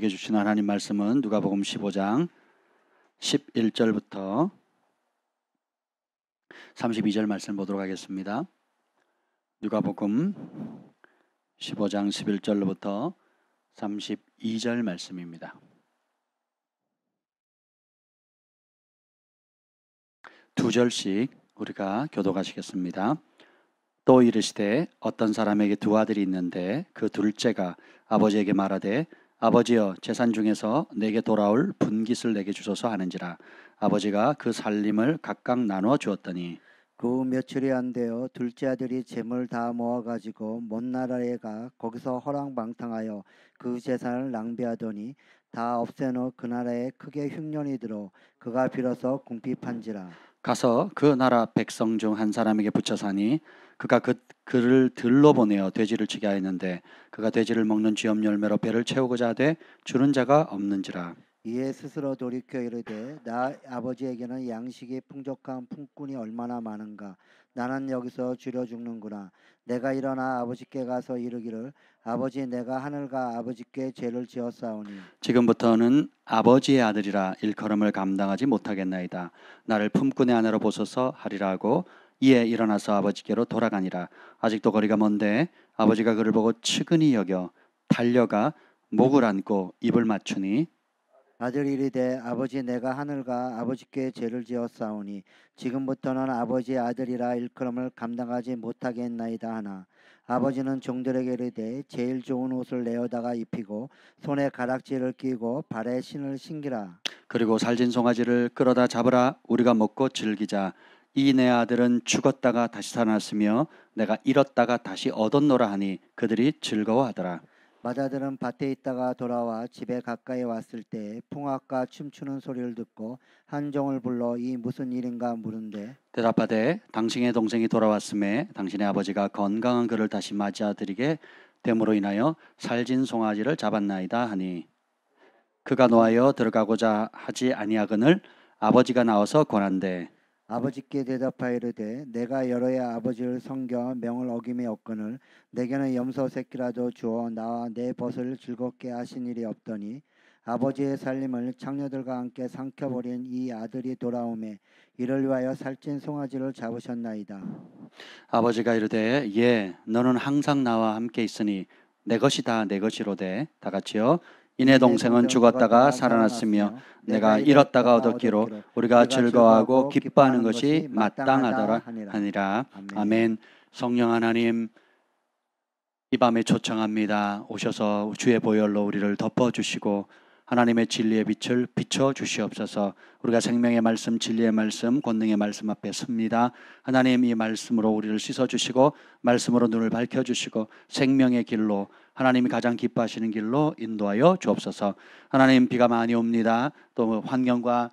우리에게 주신 하나님 말씀은 누가복음 15장 11절부터 32절 말씀 보도록 하겠습니다. 누가복음 15장 11절로부터 32절 말씀입니다. 두 절씩 우리가 교독하시겠습니다. 또 이르시되 어떤 사람에게 두 아들이 있는데 그 둘째가 아버지에게 말하되 아버지여 재산 중에서 내게 돌아올 분깃을 내게 주소서 하는지라. 아버지가 그 살림을 각각 나누어 주었더니 그 며칠이 안 되어 둘째 아들이 재물 다 모아가지고 먼 나라에 가 거기서 허랑방탕하여 그 재산을 낭비하더니 다 없애놓 그 나라에 크게 흉년이 들어 그가 비로소 궁핍한지라. 가서 그 나라 백성 중 한 사람에게 붙여 사니 그가 그를 들러 보내어 돼지를 치게 하였는데 그가 돼지를 먹는 쥐염 열매로 배를 채우고자 하되 주는 자가 없는지라. 이에 스스로 돌이켜 이르되 나 아버지에게는 양식이 풍족한 품꾼이 얼마나 많은가. 나는 여기서 줄여 죽는구나. 내가 일어나 아버지께 가서 이르기를 아버지 내가 하늘과 아버지께 죄를 지었사오니 지금부터는 아버지의 아들이라 일컬음을 감당하지 못하겠나이다. 나를 품꾼의 아내로 보소서 하리라 하고 이에 일어나서 아버지께로 돌아가니라. 아직도 거리가 먼데 아버지가 그를 보고 측은히 여겨 달려가 목을 안고 입을 맞추니 아들이 이르되 아버지 내가 하늘과 아버지께 죄를 지었사오니 지금부터는 아버지의 아들이라 일컬음을 감당하지 못하겠나이다 하나 아버지는 종들에게 이르되 제일 좋은 옷을 내어다가 입히고 손에 가락지를 끼고 발에 신을 신기라. 그리고 살진 송아지를 끌어다 잡으라. 우리가 먹고 즐기자. 이 내 아들은 죽었다가 다시 살아났으며 내가 잃었다가 다시 얻었노라 하니 그들이 즐거워하더라. 맏아들은 밭에 있다가 돌아와 집에 가까이 왔을 때 풍악과 춤추는 소리를 듣고 한 종을 불러 이 무슨 일인가 물은데 대답하되 당신의 동생이 돌아왔음에 당신의 아버지가 건강한 그를 다시 맞이하드리게 됨으로 인하여 살진 송아지를 잡았나이다 하니 그가 노하여 들어가고자 하지 아니하거늘 아버지가 나와서 권한대 아버지께 대답하여 이르되 내가 여러 해 아버지를 섬겨 명을 어김이 없거늘 내게는 염소 새끼라도 주어 나와 내 벗을 즐겁게 하신 일이 없더니 아버지의 살림을 창녀들과 함께 삼켜버린 이 아들이 돌아오매 이를 위하여 살찐 송아지를 잡으셨나이다. 아버지가 이르되 예 너는 항상 나와 함께 있으니 내 것이 다 내 것이로되 다 같이요 이내 동생은 죽었다가 살아났으며 내가 잃었다가 얻었기로 우리가 즐거워하고 기뻐하는 것이 마땅하더라 하니라. 아멘. 성령 하나님 이 밤에 초청합니다. 오셔서 주의 보혈로 우리를 덮어주시고 하나님의 진리의 빛을 비춰주시옵소서. 우리가 생명의 말씀, 진리의 말씀, 권능의 말씀 앞에 섭니다. 하나님 이 말씀으로 우리를 씻어주시고 말씀으로 눈을 밝혀주시고 생명의 길로 하나님이 가장 기뻐하시는 길로 인도하여 주옵소서. 하나님 비가 많이 옵니다. 또 환경과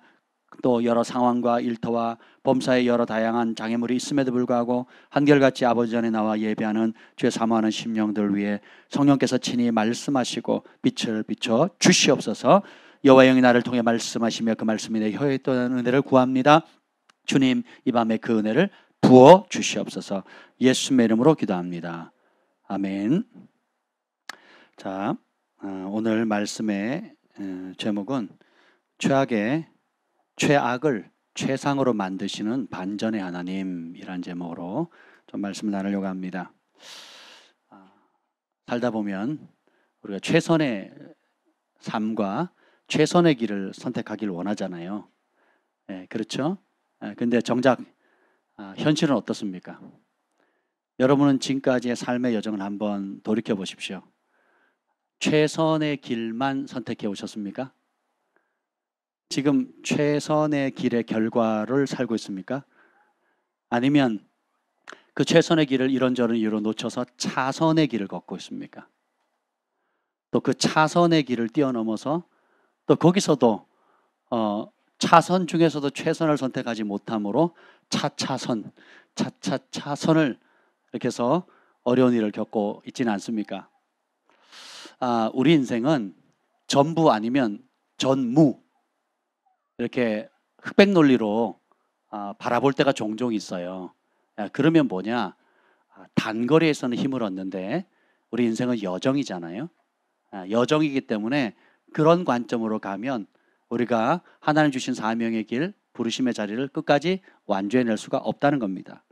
또 여러 상황과 일터와 범사의 여러 다양한 장애물이 있음에도 불구하고 한결같이 아버지 전에 나와 예배하는 주의 사모하는 심령들 위해 성령께서 친히 말씀하시고 빛을 비춰 주시옵소서. 여호와의 영이 나를 통해 말씀하시며 그 말씀이 내 혀에 떠나는 은혜를 구합니다. 주님 이 밤에 그 은혜를 부어 주시옵소서. 예수님의 이름으로 기도합니다. 아멘. 자, 오늘 말씀의 제목은 최악을 최상으로 만드시는 반전의 하나님이란 제목으로 좀 말씀을 나누려고 합니다. 살다 보면 우리가 최선의 삶과 최선의 길을 선택하기를 원하잖아요. 그렇죠? 근데 정작 현실은 어떻습니까? 여러분은 지금까지의 삶의 여정을 한번 돌이켜 보십시오. 최선의 길만 선택해 오셨습니까? 지금 최선의 길의 결과를 살고 있습니까? 아니면 그 최선의 길을 이런저런 이유로 놓쳐서 차선의 길을 걷고 있습니까? 또 그 차선의 길을 뛰어넘어서 또 거기서도 차선 중에서도 최선을 선택하지 못함으로 차선을 이렇게 해서 어려운 일을 겪고 있지는 않습니까? 우리 인생은 전부 아니면 전무 이렇게 흑백 논리로 바라볼 때가 종종 있어요. 그러면 뭐냐? 단거리에서는 힘을 얻는데 우리 인생은 여정이잖아요. 여정이기 때문에 그런 관점으로 가면 우리가 하나님 주신 사명의 길, 부르심의 자리를 끝까지 완주해낼 수가 없다는 겁니다.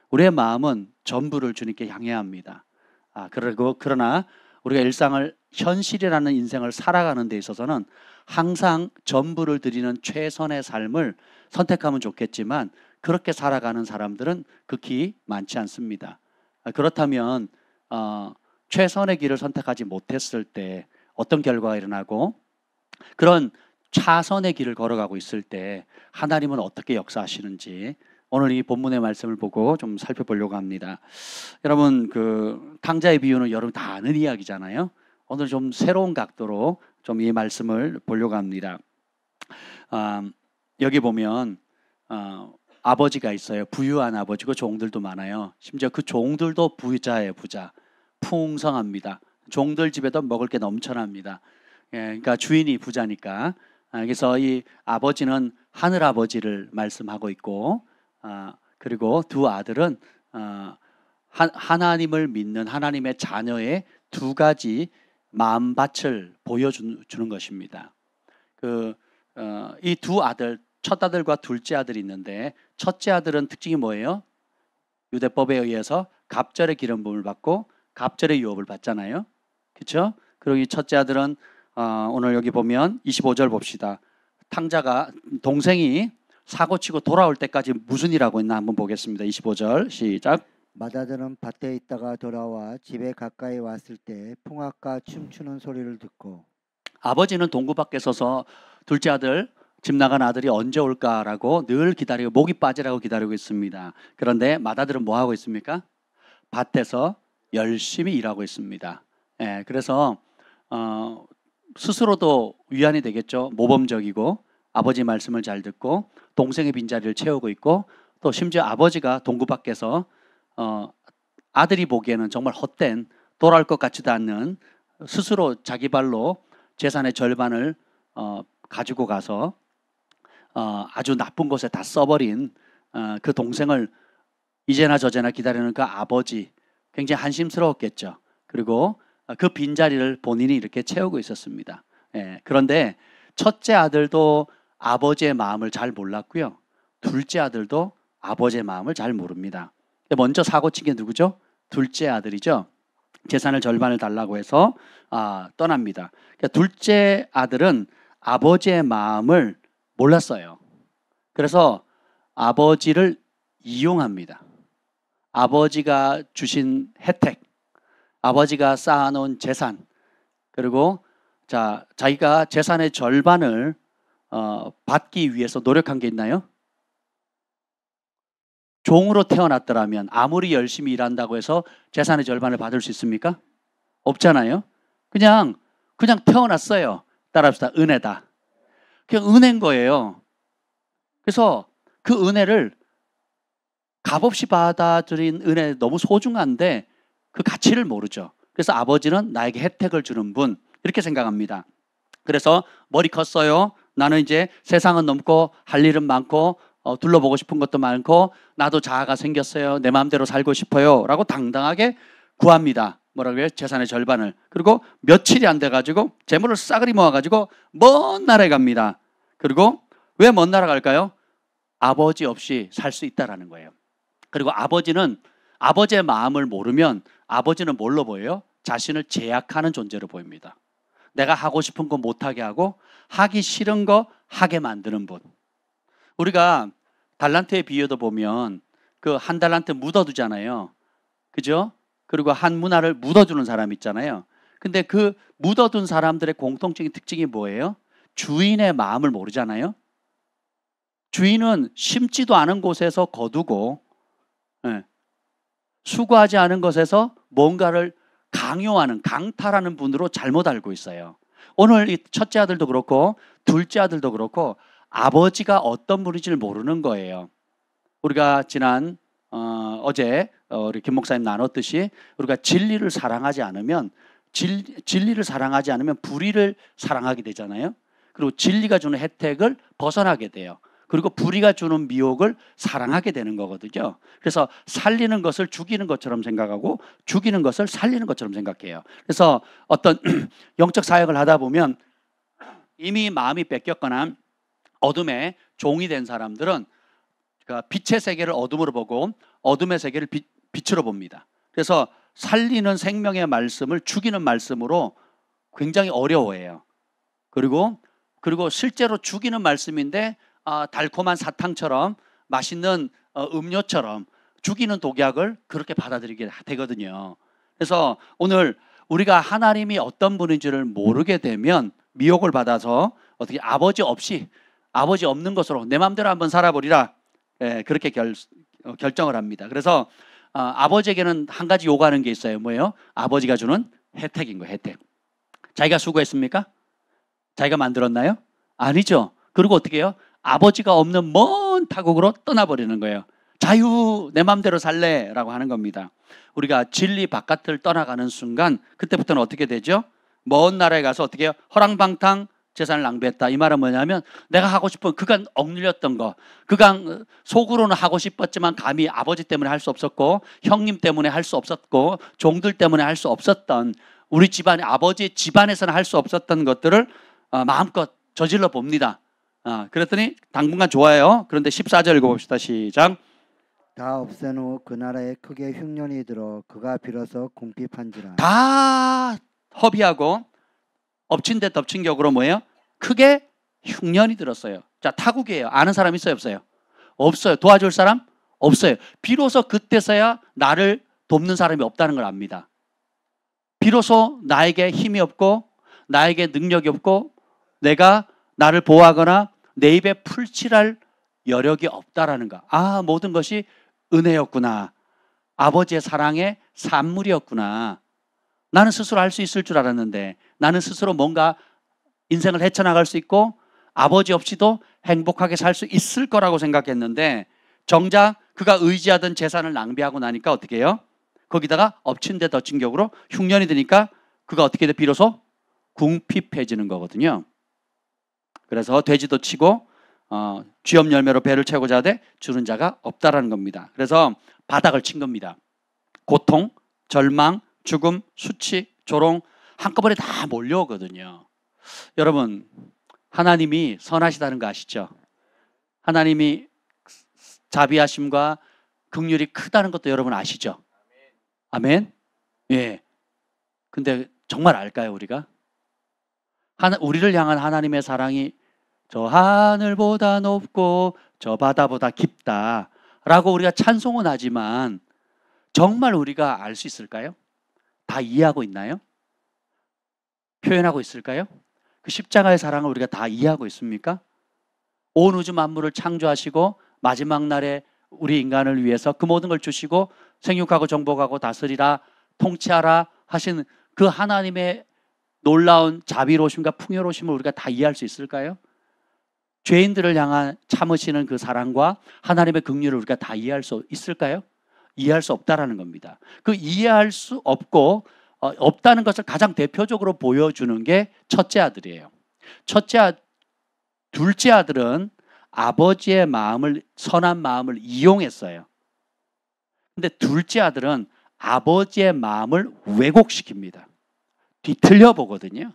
우리의 마음은 전부를 주님께 향해야 합니다. 그러나 우리가 일상을 현실이라는 인생을 살아가는 데 있어서는 항상 전부를 드리는 최선의 삶을 선택하면 좋겠지만 그렇게 살아가는 사람들은 극히 많지 않습니다. 그렇다면 최선의 길을 선택하지 못했을 때 어떤 결과가 일어나고 그런 차선의 길을 걸어가고 있을 때 하나님은 어떻게 역사하시는지 오늘 이 본문의 말씀을 보고 좀 살펴보려고 합니다. 여러분, 그 탕자의 비유는 여러분 다 아는 이야기잖아요. 오늘 좀 새로운 각도로 좀 이 말씀을 보려고 합니다. 여기 보면 아버지가 있어요. 부유한 아버지고 종들도 많아요. 심지어 그 종들도 부자예요. 부자. 풍성합니다. 종들 집에도 먹을 게 넘쳐납니다. 그러니까 주인이 부자니까. 그래서 이 아버지는 하늘 아버지를 말씀하고 있고, 그리고 두 아들은 하나님을 믿는 하나님의 자녀의 두 가지 마음밭을 보여주는 것입니다. 이 두 아들, 첫 아들과 둘째 아들이 있는데 첫째 아들은 특징이 뭐예요? 유대법에 의해서 갑절의 기름 부음을 받고 갑절의 유업을 받잖아요. 그렇죠? 그리고 이 첫째 아들은 오늘 여기 보면 25절 봅시다. 탕자가 동생이 사고치고 돌아올 때까지 무슨 일 하고 있나 한번 보겠습니다. 25절 시작. 맏아들은 밭에 있다가 돌아와 집에 가까이 왔을 때 풍악과 춤추는 소리를 듣고 아버지는 동구 밖에 서서 둘째 아들 집 나간 아들이 언제 올까라고 늘 기다리고 목이 빠지라고 기다리고 있습니다. 그런데 맏아들은 뭐 하고 있습니까? 밭에서 열심히 일하고 있습니다. 그래서 스스로도 위안이 되겠죠. 모범적이고 아버지 말씀을 잘 듣고 동생의 빈자리를 채우고 있고 또 심지어 아버지가 동구 밖에서 아들이 보기에는 정말 헛된 돌아올 것 같지도 않는 스스로 자기 발로 재산의 절반을 가지고 가서 아주 나쁜 곳에 다 써버린 그 동생을 이제나 저제나 기다리는 그 아버지 굉장히 한심스러웠겠죠. 그리고 그 빈자리를 본인이 이렇게 채우고 있었습니다. 그런데 첫째 아들도 아버지의 마음을 잘 몰랐고요. 둘째 아들도 아버지의 마음을 잘 모릅니다. 먼저 사고친 게 누구죠? 둘째 아들이죠. 재산을 절반을 달라고 해서 떠납니다. 그러니까 둘째 아들은 아버지의 마음을 몰랐어요. 그래서 아버지를 이용합니다. 아버지가 주신 혜택, 아버지가 쌓아놓은 재산, 그리고 자기가 재산의 절반을 받기 위해서 노력한 게 있나요? 종으로 태어났더라면 아무리 열심히 일한다고 해서 재산의 절반을 받을 수 있습니까? 없잖아요. 그냥 태어났어요. 따라합시다. 은혜다. 그냥 은혜인 거예요. 그래서 그 은혜를 값없이 받아들인 은혜 너무 소중한데 그 가치를 모르죠. 그래서 아버지는 나에게 혜택을 주는 분 이렇게 생각합니다. 그래서 머리 컸어요. 나는 이제 세상은 넘고 할 일은 많고 둘러보고 싶은 것도 많고 나도 자아가 생겼어요. 내 마음대로 살고 싶어요. 라고 당당하게 구합니다. 뭐라고 해요? 재산의 절반을. 그리고 며칠이 안 돼가지고 재물을 싸그리 모아가지고 먼 나라에 갑니다. 그리고 왜 먼 나라 갈까요? 아버지 없이 살 수 있다라는 거예요. 그리고 아버지는 아버지의 마음을 모르면 아버지는 뭘로 보여요? 자신을 제약하는 존재로 보입니다. 내가 하고 싶은 거 못하게 하고 하기 싫은 거 하게 만드는 분. 우리가 달란트의 비유도 보면 그 한 달란트 묻어두잖아요. 그죠? 그리고 한 문화를 묻어두는 사람 있잖아요. 근데 그 묻어둔 사람들의 공통적인 특징이 뭐예요? 주인의 마음을 모르잖아요. 주인은 심지도 않은 곳에서 거두고 수고하지 않은 것에서 뭔가를 강요하는, 강탈하는 분으로 잘못 알고 있어요. 오늘 이 첫째 아들도 그렇고 둘째 아들도 그렇고 아버지가 어떤 분인지를 모르는 거예요. 우리가 지난 어제 우리 김 목사님 나눴듯이 우리가 진리를 사랑하지 않으면 진리를 사랑하지 않으면 불의를 사랑하게 되잖아요. 그리고 진리가 주는 혜택을 벗어나게 돼요. 그리고 불의가 주는 미혹을 사랑하게 되는 거거든요. 그래서 살리는 것을 죽이는 것처럼 생각하고 죽이는 것을 살리는 것처럼 생각해요. 그래서 어떤 영적 사역을 하다 보면 이미 마음이 뺏겼거나 어둠의 종이 된 사람들은 빛의 세계를 어둠으로 보고 어둠의 세계를 빛으로 봅니다. 그래서 살리는 생명의 말씀을 죽이는 말씀으로 굉장히 어려워해요. 그리고 실제로 죽이는 말씀인데 달콤한 사탕처럼 맛있는 음료처럼 죽이는 독약을 그렇게 받아들이게 되거든요. 그래서 오늘 우리가 하나님이 어떤 분인지를 모르게 되면 미혹을 받아서 어떻게 아버지 없는 것으로 내 마음대로 한번 살아보리라, 그렇게 결정을 합니다. 그래서 아버지에게는 한 가지 요구하는 게 있어요. 뭐예요? 아버지가 주는 혜택인 거예요. 혜택. 자기가 수고했습니까? 자기가 만들었나요? 아니죠. 그리고 어떻게 해요? 아버지가 없는 먼 타국으로 떠나버리는 거예요. 자유, 내 마음대로 살래 라고 하는 겁니다. 우리가 진리 바깥을 떠나가는 순간 그때부터는 어떻게 되죠? 먼 나라에 가서 어떻게 해요? 허랑방탕 재산을 낭비했다. 이 말은 뭐냐면 내가 하고 싶은 그간 억눌렸던 거, 그간 속으로는 하고 싶었지만 감히 아버지 때문에 할 수 없었고 형님 때문에 할 수 없었고 종들 때문에 할 수 없었던, 우리 집안의 아버지 집안에서는 할 수 없었던 것들을 마음껏 저질러 봅니다. 그랬더니 당분간 좋아요. 그런데 14절 읽어봅시다. 시작. 다 없앤 후 그 나라에 크게 흉년이 들어 그가 비로소 궁핍한지라. 다 허비하고 엎친 데 덮친 격으로 뭐예요? 크게 흉년이 들었어요. 자, 타국이에요. 아는 사람 있어요? 없어요? 없어요. 도와줄 사람? 없어요. 비로소 그때서야 나를 돕는 사람이 없다는 걸 압니다. 비로소 나에게 힘이 없고 나에게 능력이 없고 내가 나를 보호하거나 내 입에 풀칠할 여력이 없다라는 거. 모든 것이 은혜였구나. 아버지의 사랑의 산물이었구나. 나는 스스로 할 수 있을 줄 알았는데, 나는 스스로 뭔가 인생을 헤쳐나갈 수 있고 아버지 없이도 행복하게 살 수 있을 거라고 생각했는데, 정작 그가 의지하던 재산을 낭비하고 나니까 어떻게 해요? 거기다가 엎친 데 덮친 격으로 흉년이 드니까 그가 어떻게 돼? 비로소 궁핍해지는 거거든요. 그래서 돼지도 치고 쥐업 열매로 배를 채우고자 하되 주는 자가 없다라는 겁니다. 그래서 바닥을 친 겁니다. 고통, 절망, 죽음, 수치, 조롱 한꺼번에 다 몰려오거든요. 여러분, 하나님이 선하시다는 거 아시죠? 하나님이 자비하심과 긍휼이 크다는 것도 여러분 아시죠? 아멘? 예. 근데 정말 알까요, 우리가? 우리를 향한 하나님의 사랑이 저 하늘보다 높고 저 바다보다 깊다라고 우리가 찬송은 하지만 정말 우리가 알 수 있을까요? 다 이해하고 있나요? 표현하고 있을까요? 그 십자가의 사랑을 우리가 다 이해하고 있습니까? 온 우주 만물을 창조하시고 마지막 날에 우리 인간을 위해서 그 모든 걸 주시고 생육하고 정복하고 다스리라 통치하라 하신 그 하나님의 놀라운 자비로우심과 풍요로우심을 우리가 다 이해할 수 있을까요? 죄인들을 향한 참으시는 그 사랑과 하나님의 긍휼을 우리가 다 이해할 수 있을까요? 이해할 수 없다라는 겁니다. 그 이해할 수 없고 없다는 것을 가장 대표적으로 보여주는 게 첫째 아들이에요. 둘째 아들은 아버지의 마음을, 선한 마음을 이용했어요. 근데 둘째 아들은 아버지의 마음을 왜곡시킵니다. 뒤틀려 보거든요.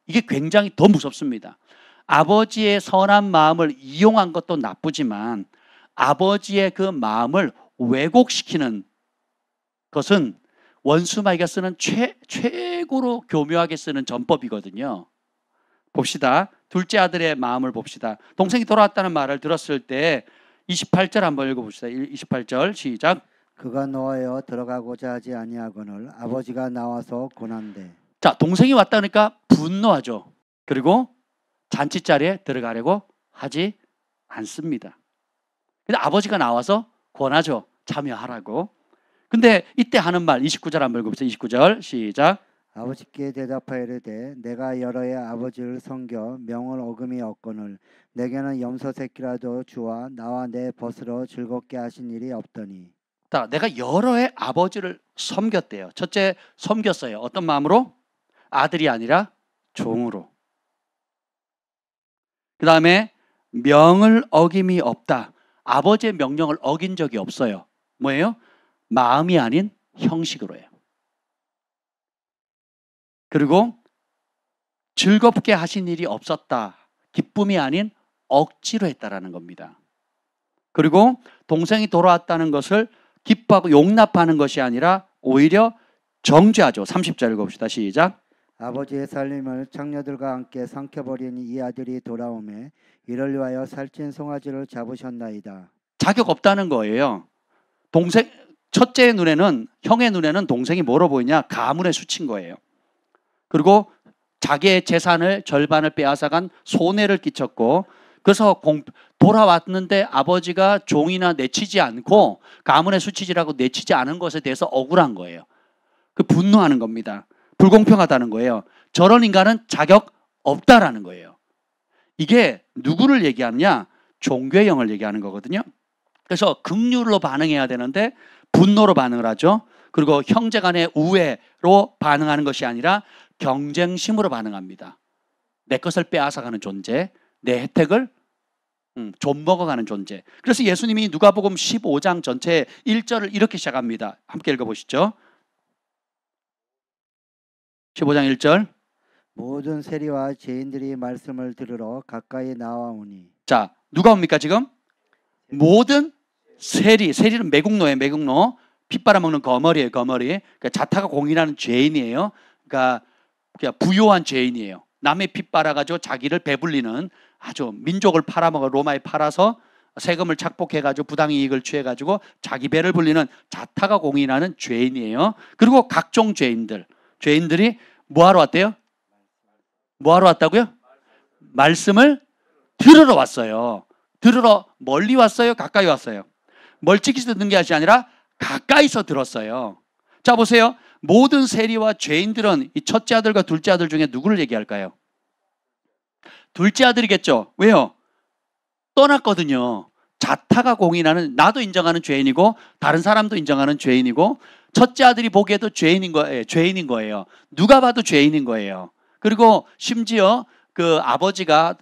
이게 굉장히 더 무섭습니다. 아버지의 선한 마음을 이용한 것도 나쁘지만 아버지의 그 마음을 왜곡시키는 것은 원수마귀가 쓰는 최고로 교묘하게 쓰는 전법이거든요. 봅시다. 둘째 아들의 마음을 봅시다. 동생이 돌아왔다는 말을 들었을 때 28절 한번 읽어봅시다. 28절 시작. 그가 노하여 들어가고자 하지 아니하거늘 아버지가 나와서 고난대. 자, 동생이 왔다니까 분노하죠. 그리고 잔치자리에 들어가려고 하지 않습니다. 근데 아버지가 나와서 권하죠. 참여하라고. 근데 이때 하는 말 29절 한번 읽어보세요. 29절 시작. 아버지께 대답하여 이르되 내가 여러 해 아버지를 섬겨 명을 어금이 없거늘 내게는 염소 새끼라도 주와 나와 내 벗으로 즐겁게 하신 일이 없더니. 자, 내가 여러 해 아버지를 섬겼대요. 첫째, 섬겼어요. 어떤 마음으로? 아들이 아니라 종으로. 그 다음에 명을 어김이 없다. 아버지의 명령을 어긴 적이 없어요. 뭐예요? 마음이 아닌 형식으로 해요. 그리고 즐겁게 하신 일이 없었다. 기쁨이 아닌 억지로 했다라는 겁니다. 그리고 동생이 돌아왔다는 것을 기뻐하고 용납하는 것이 아니라 오히려 정죄하죠. 30절 읽어봅시다. 시작. 아버지의 살림을 창녀들과 함께 삼켜버린 이 아들이 돌아오매 이를 위하여 살찐 송아지를 잡으셨나이다. 자격 없다는 거예요. 첫째의 눈에는, 형의 눈에는 동생이 뭐로 보이냐? 가문의 수치인 거예요. 그리고 자기의 재산을 절반을 빼앗아간 손해를 끼쳤고, 그래서 돌아왔는데 아버지가 종이나 내치지 않고 가문의 수치지라고 내치지 않은 것에 대해서 억울한 거예요. 그 분노하는 겁니다. 불공평하다는 거예요. 저런 인간은 자격 없다라는 거예요. 이게 누구를 얘기하느냐? 종교의 영을 얘기하는 거거든요. 그래서 긍휼로 반응해야 되는데 분노로 반응을 하죠. 그리고 형제 간의 우애로 반응하는 것이 아니라 경쟁심으로 반응합니다. 내 것을 빼앗아가는 존재, 내 혜택을 좀 먹어가는 존재. 그래서 예수님이 누가복음 15장 전체 1절을 이렇게 시작합니다. 함께 읽어보시죠. 15장 1절. 모든 세리와 죄인들이 말씀을 들으러 가까이 나와오니. 자, 누가 옵니까 지금? 모든 세리는 매국노예요. 매국노. 피 빨아먹는 거머리예요. 거머리. 그러니까 자타가 공인하는 죄인이에요. 그러니까 부요한 죄인이에요. 남의 피 빨아가지고 자기를 배불리는, 아주 민족을 팔아먹어 로마에 팔아서 세금을 착복해가지고 부당이익을 취해가지고 자기 배를 불리는 자타가 공인하는 죄인이에요. 그리고 각종 죄인들이 뭐하러 왔대요? 뭐하러 왔다고요? 말씀을 들으러 왔어요. 들으러 멀리 왔어요? 가까이 왔어요? 멀찍이서 듣는 게 아니라 가까이서 들었어요. 자, 보세요. 모든 세리와 죄인들은 이 첫째 아들과 둘째 아들 중에 누구를 얘기할까요? 둘째 아들이겠죠. 왜요? 떠났거든요. 자타가 공인하는, 나도 인정하는 죄인이고 다른 사람도 인정하는 죄인이고, 첫째 아들이 보기에도 죄인인 거예요. 누가 봐도 죄인인 거예요. 그리고 심지어 그 아버지가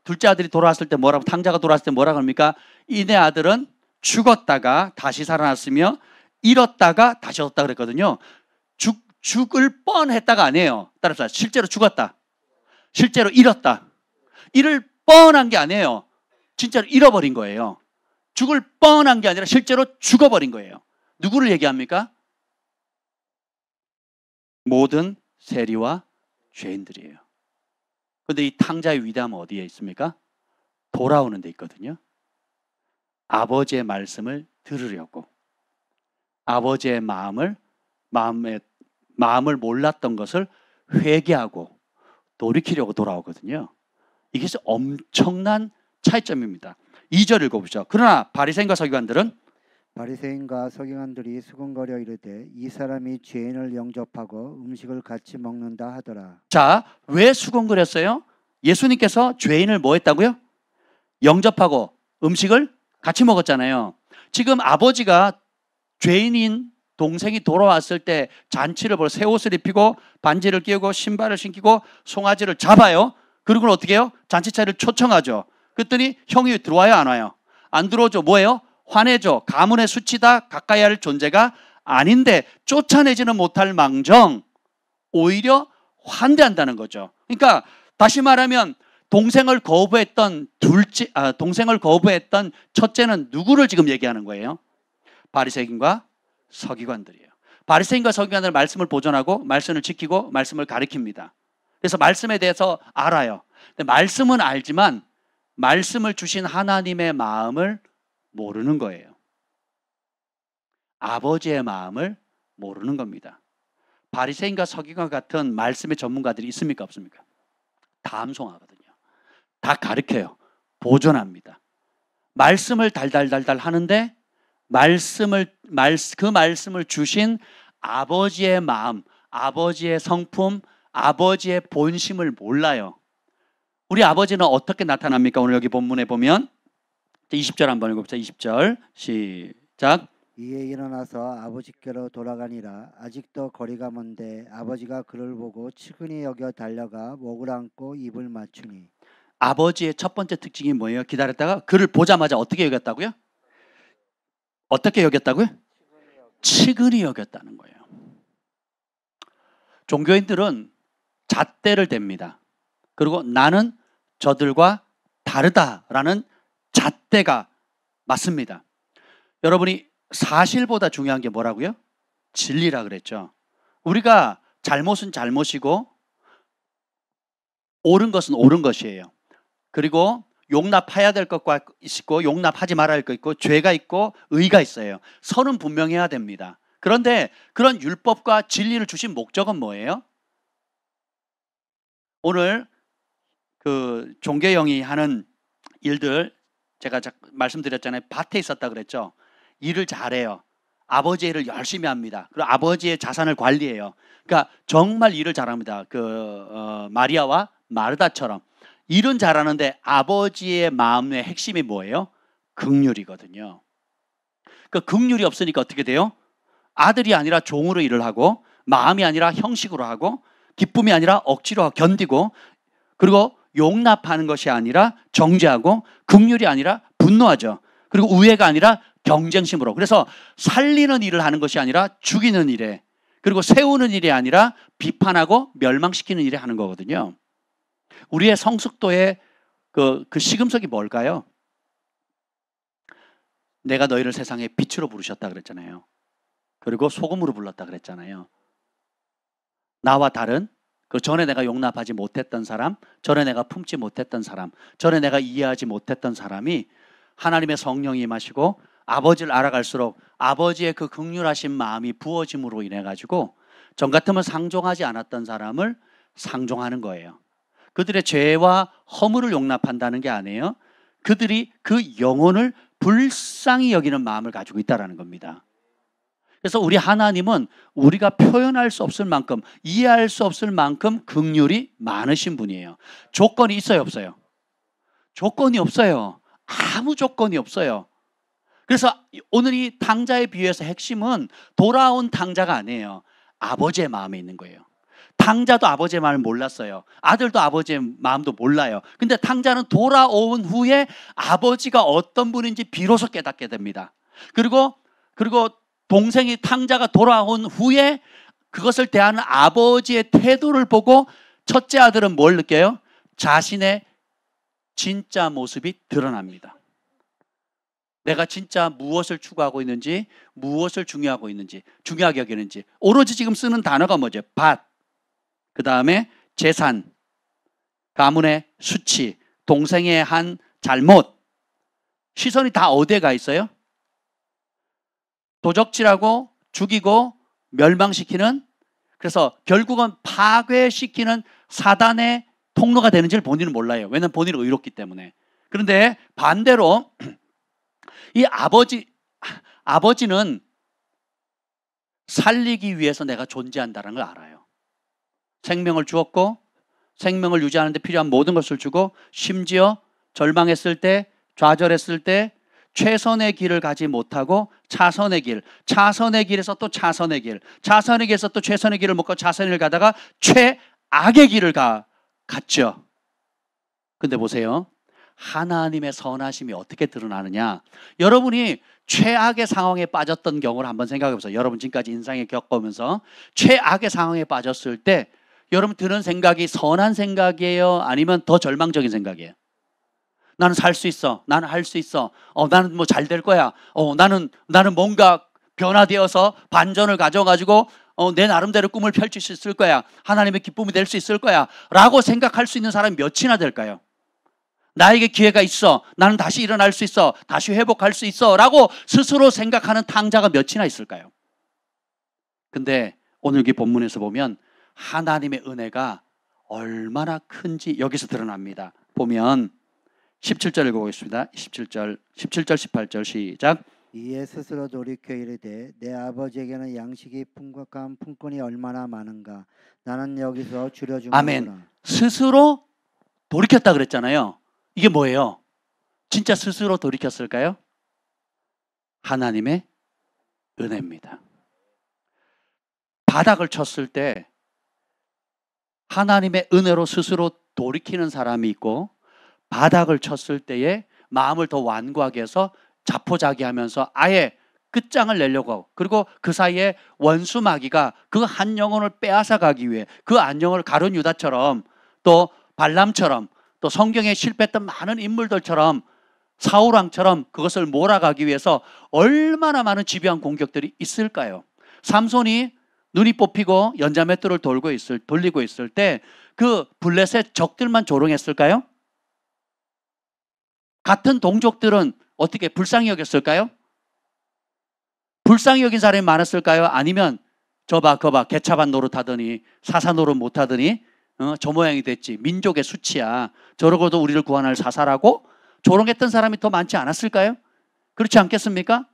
둘째 아들이 돌아왔을 때 탕자가 돌아왔을 때 뭐라고 합니까? 이내 아들은 죽었다가 다시 살아났으며 잃었다가 다시 얻었다 그랬거든요. 죽을 뻔했다가 아니에요. 따라서 실제로 죽었다. 실제로 잃었다. 잃을 뻔한 게 아니에요. 진짜로 잃어버린 거예요. 죽을 뻔한 게 아니라 실제로 죽어버린 거예요. 누구를 얘기합니까? 모든 세리와 죄인들이에요. 그런데 이 탕자의 위대함은 어디에 있습니까? 돌아오는 데 있거든요. 아버지의 말씀을 들으려고, 아버지의 마음을 몰랐던 것을 회개하고 돌이키려고 돌아오거든요. 이게 엄청난 차이점입니다. 2절 읽어보죠. 그러나 바리새인과 서기관들은, 바리새인과 서기관들이 수군거려 이르되 이 사람이 죄인을 영접하고 음식을 같이 먹는다 하더라. 자, 왜 수군거렸어요? 예수님께서 죄인을 뭐 했다고요? 영접하고 음식을 같이 먹었잖아요. 지금 아버지가 죄인인 동생이 돌아왔을 때 잔치를 벌여 새 옷을 입히고 반지를 끼우고 신발을 신기고 송아지를 잡아요. 그리고 어떻게 해요? 잔치차를 초청하죠. 그랬더니 형이 들어와요? 안 와요? 안 들어오죠. 뭐예요? 화내죠. 가문의 수치다. 가까이 할 존재가 아닌데 쫓아내지는 못할 망정 오히려 환대한다는 거죠. 그러니까 다시 말하면 동생을 거부했던 첫째는 누구를 지금 얘기하는 거예요? 바리새인과 서기관들이에요. 바리새인과 서기관들은 말씀을 보존하고 말씀을 지키고 말씀을 가리킵니다. 그래서 말씀에 대해서 알아요. 근데 말씀은 알지만 말씀을 주신 하나님의 마음을 모르는 거예요. 아버지의 마음을 모르는 겁니다. 바리새인과 서기관 같은 말씀의 전문가들이 있습니까? 없습니까? 다 암송하거든요. 다 가르쳐요. 보존합니다. 말씀을 달달달달 하는데 그 말씀을 주신 아버지의 마음, 아버지의 성품, 아버지의 본심을 몰라요. 우리 아버지는 어떻게 나타납니까? 오늘 여기 본문에 보면 20절 한번 읽어봅시다. 20절 시작. 이에 일어나서 아버지께로 돌아가니라. 아직도 거리가 먼데 아버지가 그를 보고 측은히 여겨 달려가 목을 안고 입을 맞추니. 아버지의 첫 번째 특징이 뭐예요? 기다렸다가 그를 보자마자 어떻게 여겼다고요? 어떻게 여겼다고요? 측은히 여겼다는 거예요. 종교인들은 잣대를 댑니다. 그리고 나는 저들과 다르다라는 잣대가 맞습니다. 여러분이 사실보다 중요한 게 뭐라고요? 진리라 그랬죠. 우리가 잘못은 잘못이고 옳은 것은 옳은 것이에요. 그리고 용납해야 될 것과 있고 용납하지 말아야 할 것 있고 죄가 있고 의가 있어요. 선은 분명해야 됩니다. 그런데 그런 율법과 진리를 주신 목적은 뭐예요? 오늘 그 종교형이 하는 일들 제가 말씀드렸잖아요. 밭에 있었다 그랬죠. 일을 잘해요. 아버지의 일을 열심히 합니다. 그리고 아버지의 자산을 관리해요. 그러니까 정말 일을 잘합니다. 마리아와 마르다처럼 일은 잘하는데 아버지의 마음의 핵심이 뭐예요? 긍휼이거든요. 그 긍휼이 없으니까 어떻게 돼요? 아들이 아니라 종으로 일을 하고 마음이 아니라 형식으로 하고 기쁨이 아니라 억지로 견디고 그리고 용납하는 것이 아니라 정죄하고 긍휼이 아니라 분노하죠. 그리고 우애가 아니라 경쟁심으로. 그래서 살리는 일을 하는 것이 아니라 죽이는 일에 그리고 세우는 일이 아니라 비판하고 멸망시키는 일에 하는 거거든요. 우리의 성숙도의 그 시금석이 뭘까요? 내가 너희를 세상의 빛으로 부르셨다 그랬잖아요. 그리고 소금으로 불렀다 그랬잖아요. 나와 다른 그 전에 내가 용납하지 못했던 사람, 전에 내가 품지 못했던 사람, 전에 내가 이해하지 못했던 사람이 하나님의 성령이 임하시고 아버지를 알아갈수록 아버지의 그 긍휼하신 마음이 부어짐으로 인해 가지고 전 같으면 상종하지 않았던 사람을 상종하는 거예요. 그들의 죄와 허물을 용납한다는 게 아니에요. 그들이 그 영혼을 불쌍히 여기는 마음을 가지고 있다는 겁니다. 그래서 우리 하나님은 우리가 표현할 수 없을 만큼 이해할 수 없을 만큼 긍휼이 많으신 분이에요. 조건이 있어요, 없어요? 조건이 없어요. 아무 조건이 없어요. 그래서 오늘 이 탕자의 비유에서 핵심은 돌아온 탕자가 아니에요. 아버지의 마음에 있는 거예요. 탕자도 아버지의 마음을 몰랐어요. 아들도 아버지의 마음도 몰라요. 근데 탕자는 돌아온 후에 아버지가 어떤 분인지 비로소 깨닫게 됩니다. 그리고 동생이 탕자가 돌아온 후에 그것을 대하는 아버지의 태도를 보고 첫째 아들은 뭘 느껴요? 자신의 진짜 모습이 드러납니다. 내가 진짜 무엇을 추구하고 있는지, 무엇을 중요하게 여기는지. 오로지 지금 쓰는 단어가 뭐죠? 밭, 그 다음에 재산, 가문의 수치, 동생의 한 잘못. 시선이 다 어디에 가 있어요? 도적질하고 죽이고 멸망시키는, 그래서 결국은 파괴시키는 사단의 통로가 되는지를 본인은 몰라요. 왜냐하면 본인은 의롭기 때문에. 그런데 반대로 이 아버지는 살리기 위해서 내가 존재한다는 걸 알아요. 생명을 주었고 생명을 유지하는 데 필요한 모든 것을 주고 심지어 절망했을 때, 좌절했을 때 최선의 길을 가지 못하고 차선의 길에서 또 차선의 길에서 또 최선의 길을 못 가고 차선의 길을 가다가 최악의 길을 갔죠. 근데 보세요. 하나님의 선하심이 어떻게 드러나느냐. 여러분이 최악의 상황에 빠졌던 경우를 한번 생각해 보세요. 여러분 지금까지 인생에 겪어오면서 최악의 상황에 빠졌을 때 여러분 드는 생각이 선한 생각이에요? 아니면 더 절망적인 생각이에요? 나는 살 수 있어. 나는 할 수 있어. 나는 뭐 잘 될 거야. 나는 뭔가 변화되어서 반전을 가져가지고 내 나름대로 꿈을 펼칠 수 있을 거야. 하나님의 기쁨이 될 수 있을 거야. 라고 생각할 수 있는 사람이 몇이나 될까요? 나에게 기회가 있어. 나는 다시 일어날 수 있어. 다시 회복할 수 있어. 라고 스스로 생각하는 탕자가 몇이나 있을까요? 근데 오늘 이 본문에서 보면 하나님의 은혜가 얼마나 큰지 여기서 드러납니다. 보면 17절 읽어보겠습니다. 17절 18절 시작. 이에 스스로 돌이켜 이르되 내 아버지에게는 양식이 풍족한 품꾼이 얼마나 많은가. 나는 여기서 줄여주는구나. 아멘. 스스로 돌이켰다 그랬잖아요. 이게 뭐예요? 진짜 스스로 돌이켰을까요? 하나님의 은혜입니다. 바닥을 쳤을 때 하나님의 은혜로 스스로 돌이키는 사람이 있고, 바닥을 쳤을 때에 마음을 더 완고하게 해서 자포자기하면서 아예 끝장을 내려고 하고, 그리고 그 사이에 원수 마귀가 그 한 영혼을 빼앗아 가기 위해 그 한 영혼을 가룟 유다처럼 또 발람처럼 또 성경에 실패했던 많은 인물들처럼 사울왕처럼 그것을 몰아가기 위해서 얼마나 많은 집요한 공격들이 있을까요? 삼손이 눈이 뽑히고 연자맷돌을 돌리고 있을 때 그 블레셋 적들만 조롱했을까요? 같은 동족들은 어떻게 불쌍히 여겼을까요? 불쌍히 여긴 사람이 많았을까요? 아니면 저봐 개차반 노릇하더니 사사 노릇 못하더니 저 모양이 됐지, 민족의 수치야, 저러고도 우리를 구원할 사사라고 조롱했던 사람이 더 많지 않았을까요? 그렇지 않겠습니까?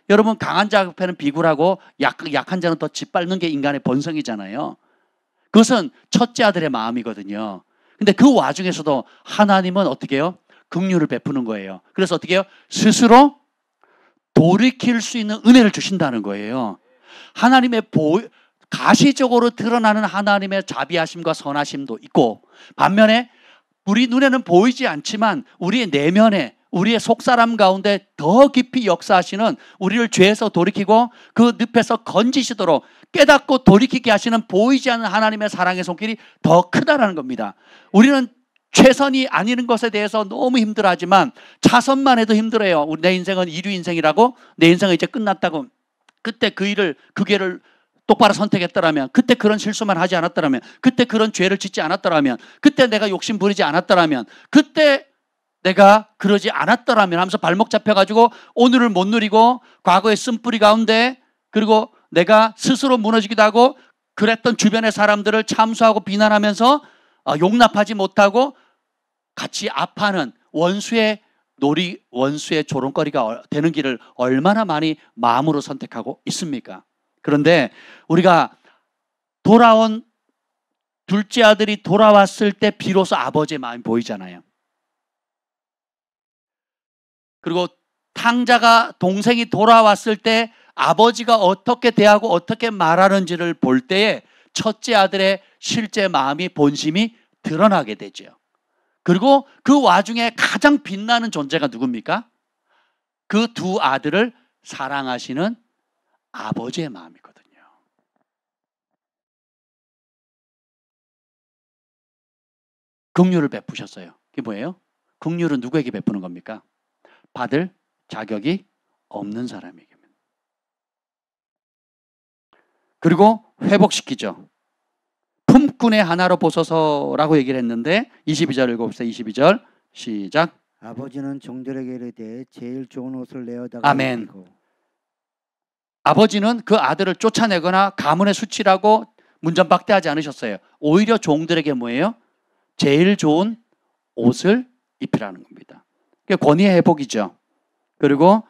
여러분, 강한 자 앞에는 비굴하고 약한 자는 더 짓밟는 게 인간의 본성이잖아요. 그것은 첫째 아들의 마음이거든요. 근데 그 와중에서도 하나님은 어떻게 해요? 긍휼을 베푸는 거예요. 그래서 어떻게 해요? 스스로 돌이킬 수 있는 은혜를 주신다는 거예요. 하나님의 가시적으로 드러나는 하나님의 자비하심과 선하심도 있고, 반면에 우리 눈에는 보이지 않지만 우리의 내면에, 우리의 속사람 가운데 더 깊이 역사하시는, 우리를 죄에서 돌이키고 그 늪에서 건지시도록 깨닫고 돌이키게 하시는 보이지 않는 하나님의 사랑의 손길이 더 크다라는 겁니다. 우리는 최선이 아닌 것에 대해서 너무 힘들어하지만 차선만 해도 힘들어요. 내 인생은 이류 인생이라고, 내 인생은 이제 끝났다고. 그때 그 길을 똑바로 선택했더라면, 그때 그런 실수만 하지 않았더라면, 그때 그런 죄를 짓지 않았더라면, 그때 내가 욕심 부리지 않았더라면, 그때 내가 그러지 않았더라면 하면서 발목 잡혀가지고 오늘을 못 누리고 과거의 쓴뿌리 가운데, 그리고 내가 스스로 무너지기도 하고 그랬던 주변의 사람들을 참수하고 비난하면서 용납하지 못하고 같이 아파하는 원수의 조롱거리가 되는 길을 얼마나 많이 마음으로 선택하고 있습니까? 그런데 우리가 돌아온 둘째 아들이 돌아왔을 때 비로소 아버지의 마음이 보이잖아요. 그리고 탕자가, 동생이 돌아왔을 때 아버지가 어떻게 대하고 어떻게 말하는지를 볼 때에 첫째 아들의 실제 마음이, 본심이 드러나게 되죠. 그리고 그 와중에 가장 빛나는 존재가 누굽니까? 그 두 아들을 사랑하시는 아버지의 마음이거든요. 긍휼을 베푸셨어요. 그게 뭐예요? 긍휼은 누구에게 베푸는 겁니까? 받을 자격이 없는 사람에게. 그리고 회복시키죠. 품꾼의 하나로 보소서라고 얘기를 했는데 22절 읽어봅시다. 22절 시작. 아버지는 종들에게 이르되 제일 좋은 옷을 내어다가 아멘. 입히고. 아버지는 그 아들을 쫓아내거나 가문의 수치라고 문전박대하지 않으셨어요. 오히려 종들에게 뭐예요? 제일 좋은 옷을 입히라는 겁니다. 그게 권위의 회복이죠. 그리고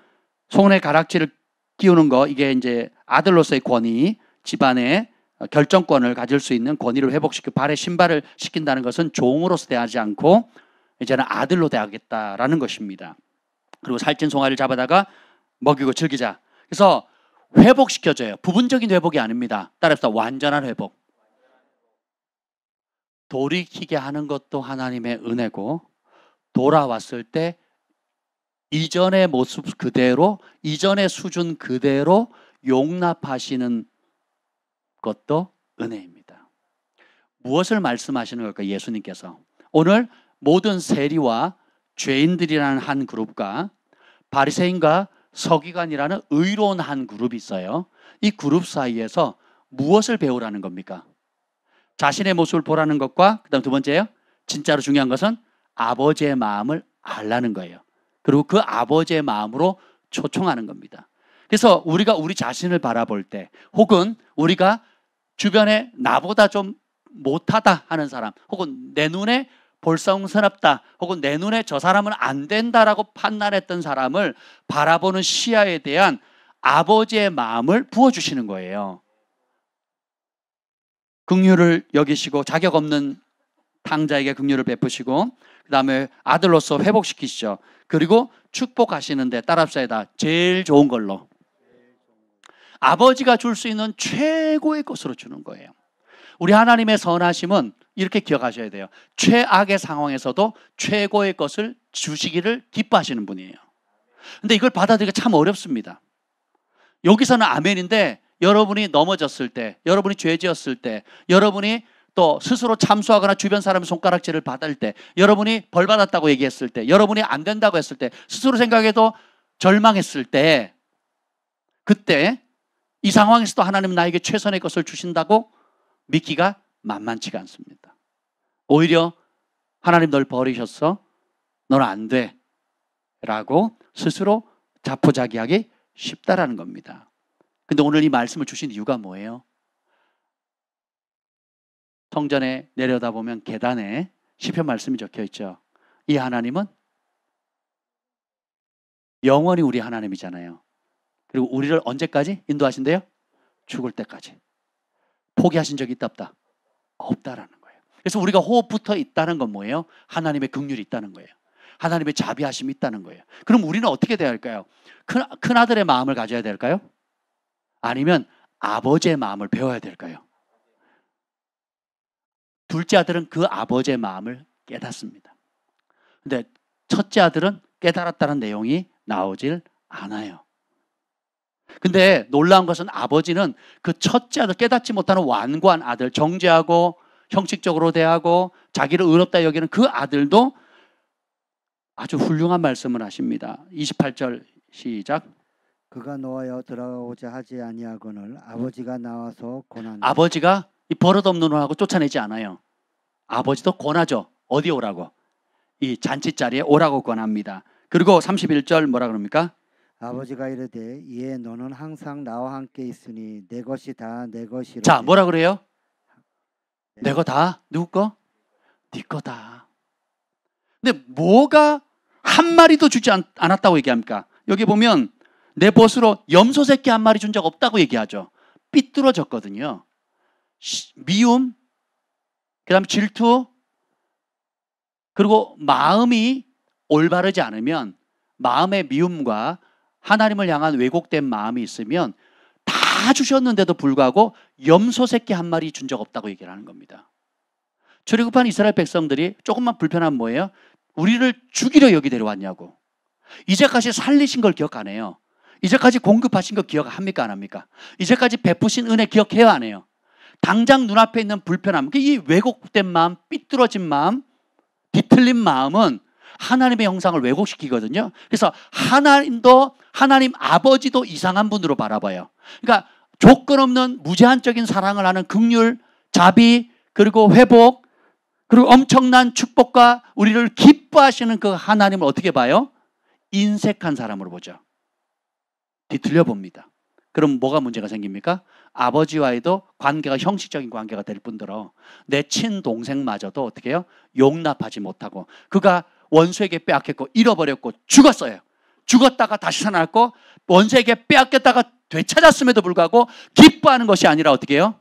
손에 가락지를 끼우는 거, 이게 이제 아들로서의 권위, 집안의 결정권을 가질 수 있는 권위를 회복시키고, 발에 신발을 시킨다는 것은 종으로서 대하지 않고 이제는 아들로 대하겠다라는 것입니다. 그리고 살찐 송아리를 잡아다가 먹이고 즐기자. 그래서 회복시켜줘요. 부분적인 회복이 아닙니다. 따라서 완전한 회복. 돌이키게 하는 것도 하나님의 은혜고, 돌아왔을 때 이전의 모습 그대로, 이전의 수준 그대로 용납하시는 것도 은혜입니다. 무엇을 말씀하시는 걸까요? 예수님께서 오늘 모든 세리와 죄인들이라는 한 그룹과 바리새인과 서기관이라는 의로운 한 그룹이 있어요. 이 그룹 사이에서 무엇을 배우라는 겁니까? 자신의 모습을 보라는 것과, 그다음 두 번째요, 진짜로 중요한 것은 아버지의 마음을 알라는 거예요. 그리고 그 아버지의 마음으로 초청하는 겁니다. 그래서 우리가 우리 자신을 바라볼 때, 혹은 우리가 주변에 나보다 좀 못하다 하는 사람, 혹은 내 눈에 볼성스럽다, 혹은 내 눈에 저 사람은 안 된다라고 판단했던 사람을 바라보는 시야에 대한 아버지의 마음을 부어주시는 거예요. 긍휼을 여기시고, 자격 없는 탕자에게 긍휼을 베푸시고, 그 다음에 아들로서 회복시키시죠. 그리고 축복하시는데 따라합시다. 제일 좋은 걸로, 아버지가 줄 수 있는 최고의 것으로 주는 거예요. 우리 하나님의 선하심은 이렇게 기억하셔야 돼요. 최악의 상황에서도 최고의 것을 주시기를 기뻐하시는 분이에요. 근데 이걸 받아들이기가 참 어렵습니다. 여기서는 아멘인데, 여러분이 넘어졌을 때, 여러분이 죄 지었을 때, 여러분이 또 스스로 참수하거나 주변 사람의 손가락질을 받을 때, 여러분이 벌 받았다고 얘기했을 때, 여러분이 안 된다고 했을 때, 스스로 생각해도 절망했을 때, 그때 이 상황에서도 하나님은 나에게 최선의 것을 주신다고 믿기가 만만치가 않습니다. 오히려 하나님 널 버리셨어, 너는 안 돼 라고 스스로 자포자기하기 쉽다라는 겁니다. 근데 오늘 이 말씀을 주신 이유가 뭐예요? 성전에 내려다보면 계단에 시편 말씀이 적혀 있죠. 이 하나님은 영원히 우리 하나님이잖아요. 그리고 우리를 언제까지 인도하신대요? 죽을 때까지. 포기하신 적이 있다 없다? 없다라는 거예요. 그래서 우리가 호흡부터 있다는 건 뭐예요? 하나님의 긍휼이 있다는 거예요. 하나님의 자비하심이 있다는 거예요. 그럼 우리는 어떻게 돼야 할까요? 큰 아들의 마음을 가져야 될까요? 아니면 아버지의 마음을 배워야 될까요? 둘째 아들은 그 아버지의 마음을 깨닫습니다. 근데 첫째 아들은 깨달았다는 내용이 나오질 않아요. 근데 놀라운 것은 아버지는 그 첫째 아들, 깨닫지 못하는 완고한 아들, 정죄하고 형식적으로 대하고 자기를 의롭다 여기는 그 아들도 아주 훌륭한 말씀을 하십니다. 28절 시작. 그가 노하여 들어가고자 하지 아니하거늘 아버지가 나와서 권하니. 아버지가 이 버릇없는 놈하고 쫓아내지 않아요. 아버지도 권하죠. 어디 오라고? 이 잔치자리에 오라고 권합니다. 그리고 31절 뭐라 그럽니까? 아버지가 이르되 이에 너는 항상 나와 함께 있으니 내 것이 다 내 것이라. 자, 뭐라 그래요? 내 거 다 누구 거? 네 거다. 근데 뭐가 한 마리도 주지 않았다고 얘기합니까? 여기 보면 내 벗으로 염소 새끼 한 마리 준 적 없다고 얘기하죠. 삐뚤어졌거든요. 미움, 그 다음에 질투, 그리고 마음이 올바르지 않으면, 마음의 미움과 하나님을 향한 왜곡된 마음이 있으면 다 주셨는데도 불구하고 염소 새끼 한 마리 준 적 없다고 얘기를 하는 겁니다. 출애굽한 이스라엘 백성들이 조금만 불편한 뭐예요? 우리를 죽이려 여기 데려왔냐고. 이제까지 살리신 걸 기억 안 해요. 이제까지 공급하신 거 기억합니까 안 합니까? 이제까지 베푸신 은혜 기억해요 안 해요? 당장 눈앞에 있는 불편함, 이 왜곡된 마음, 삐뚤어진 마음, 뒤틀린 마음은 하나님의 형상을 왜곡시키거든요. 그래서 하나님 아버지도 이상한 분으로 바라봐요. 그러니까 조건 없는 무제한적인 사랑을 하는 긍휼, 자비, 그리고 회복, 그리고 엄청난 축복과 우리를 기뻐하시는 그 하나님을 어떻게 봐요? 인색한 사람으로 보죠. 뒤틀려 봅니다. 그럼 뭐가 문제가 생깁니까? 아버지와의도 관계가 형식적인 관계가 될 뿐더러 내 친동생마저도 어떻게 해요? 용납하지 못하고, 그가 원수에게 빼앗겼고 잃어버렸고 죽었어요. 죽었다가 다시 살아났고 원수에게 빼앗겼다가 되찾았음에도 불구하고 기뻐하는 것이 아니라 어떻게 해요?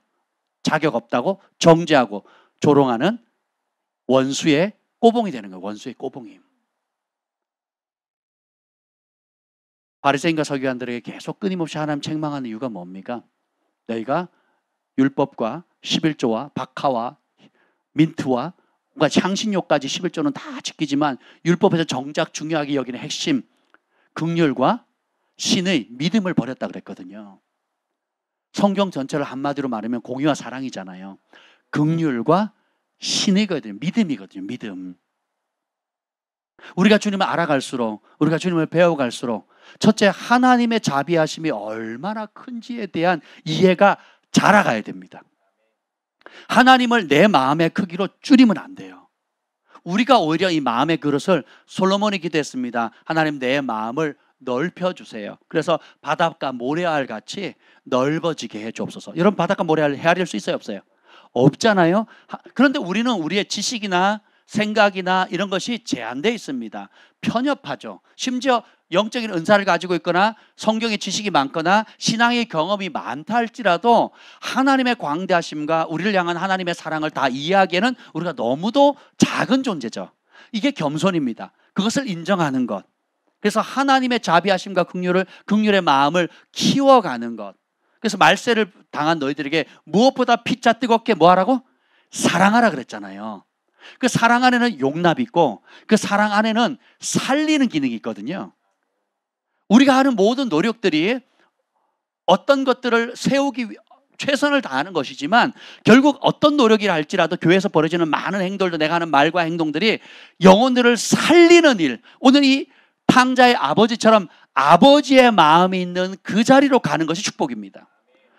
자격 없다고 정죄하고 조롱하는 원수의 꼬봉이 되는 거예요. 원수의 꼬봉이. 바리새인과 서기관들에게 계속 끊임없이 하나님 책망하는 이유가 뭡니까? 너희가 율법과 11조와 박하와 민트와 향신료까지 11조는 다 지키지만 율법에서 정작 중요하게 여기는 핵심 긍휼과 신의 믿음을 버렸다 그랬거든요. 성경 전체를 한마디로 말하면 공의와 사랑이잖아요. 긍휼과 신이거든요. 믿음이거든요. 믿음. 우리가 주님을 알아갈수록, 우리가 주님을 배워갈수록 첫째, 하나님의 자비하심이 얼마나 큰지에 대한 이해가 자라가야 됩니다. 하나님을 내 마음의 크기로 줄이면 안 돼요. 우리가 오히려 이 마음의 그릇을, 솔로몬이 기도했습니다. 하나님 내 마음을 넓혀주세요. 그래서 바닷가 모래알 같이 넓어지게 해주옵소서. 여러분 바닷가 모래알 헤아릴 수 있어요 없어요? 없잖아요. 그런데 우리는 우리의 지식이나 생각이나 이런 것이 제한되어 있습니다. 편협하죠. 심지어 영적인 은사를 가지고 있거나 성경의 지식이 많거나 신앙의 경험이 많다 할지라도 하나님의 광대하심과 우리를 향한 하나님의 사랑을 다 이해하기에는 우리가 너무도 작은 존재죠. 이게 겸손입니다. 그것을 인정하는 것. 그래서 하나님의 자비하심과 긍휼의 마음을 키워가는 것. 그래서 말세를 당한 너희들에게 무엇보다 피차 뜨겁게 뭐하라고? 사랑하라 그랬잖아요. 그 사랑 안에는 용납이 있고 그 사랑 안에는 살리는 기능이 있거든요. 우리가 하는 모든 노력들이 어떤 것들을 세우기, 최선을 다하는 것이지만 결국 어떤 노력이라 할지라도 교회에서 벌어지는 많은 행동들도 내가 하는 말과 행동들이 영혼들을 살리는 일, 오늘 이 탕자의 아버지처럼 아버지의 마음이 있는 그 자리로 가는 것이 축복입니다.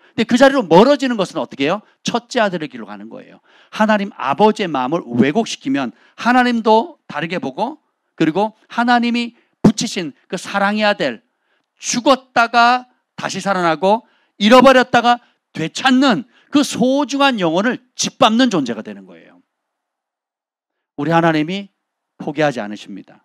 근데 그 자리로 멀어지는 것은 어떻게 해요? 첫째 아들의 길로 가는 거예요. 하나님 아버지의 마음을 왜곡시키면 하나님도 다르게 보고, 그리고 하나님이 붙이신 그 사랑해야 될, 죽었다가 다시 살아나고 잃어버렸다가 되찾는 그 소중한 영혼을 짓밟는 존재가 되는 거예요. 우리 하나님이 포기하지 않으십니다.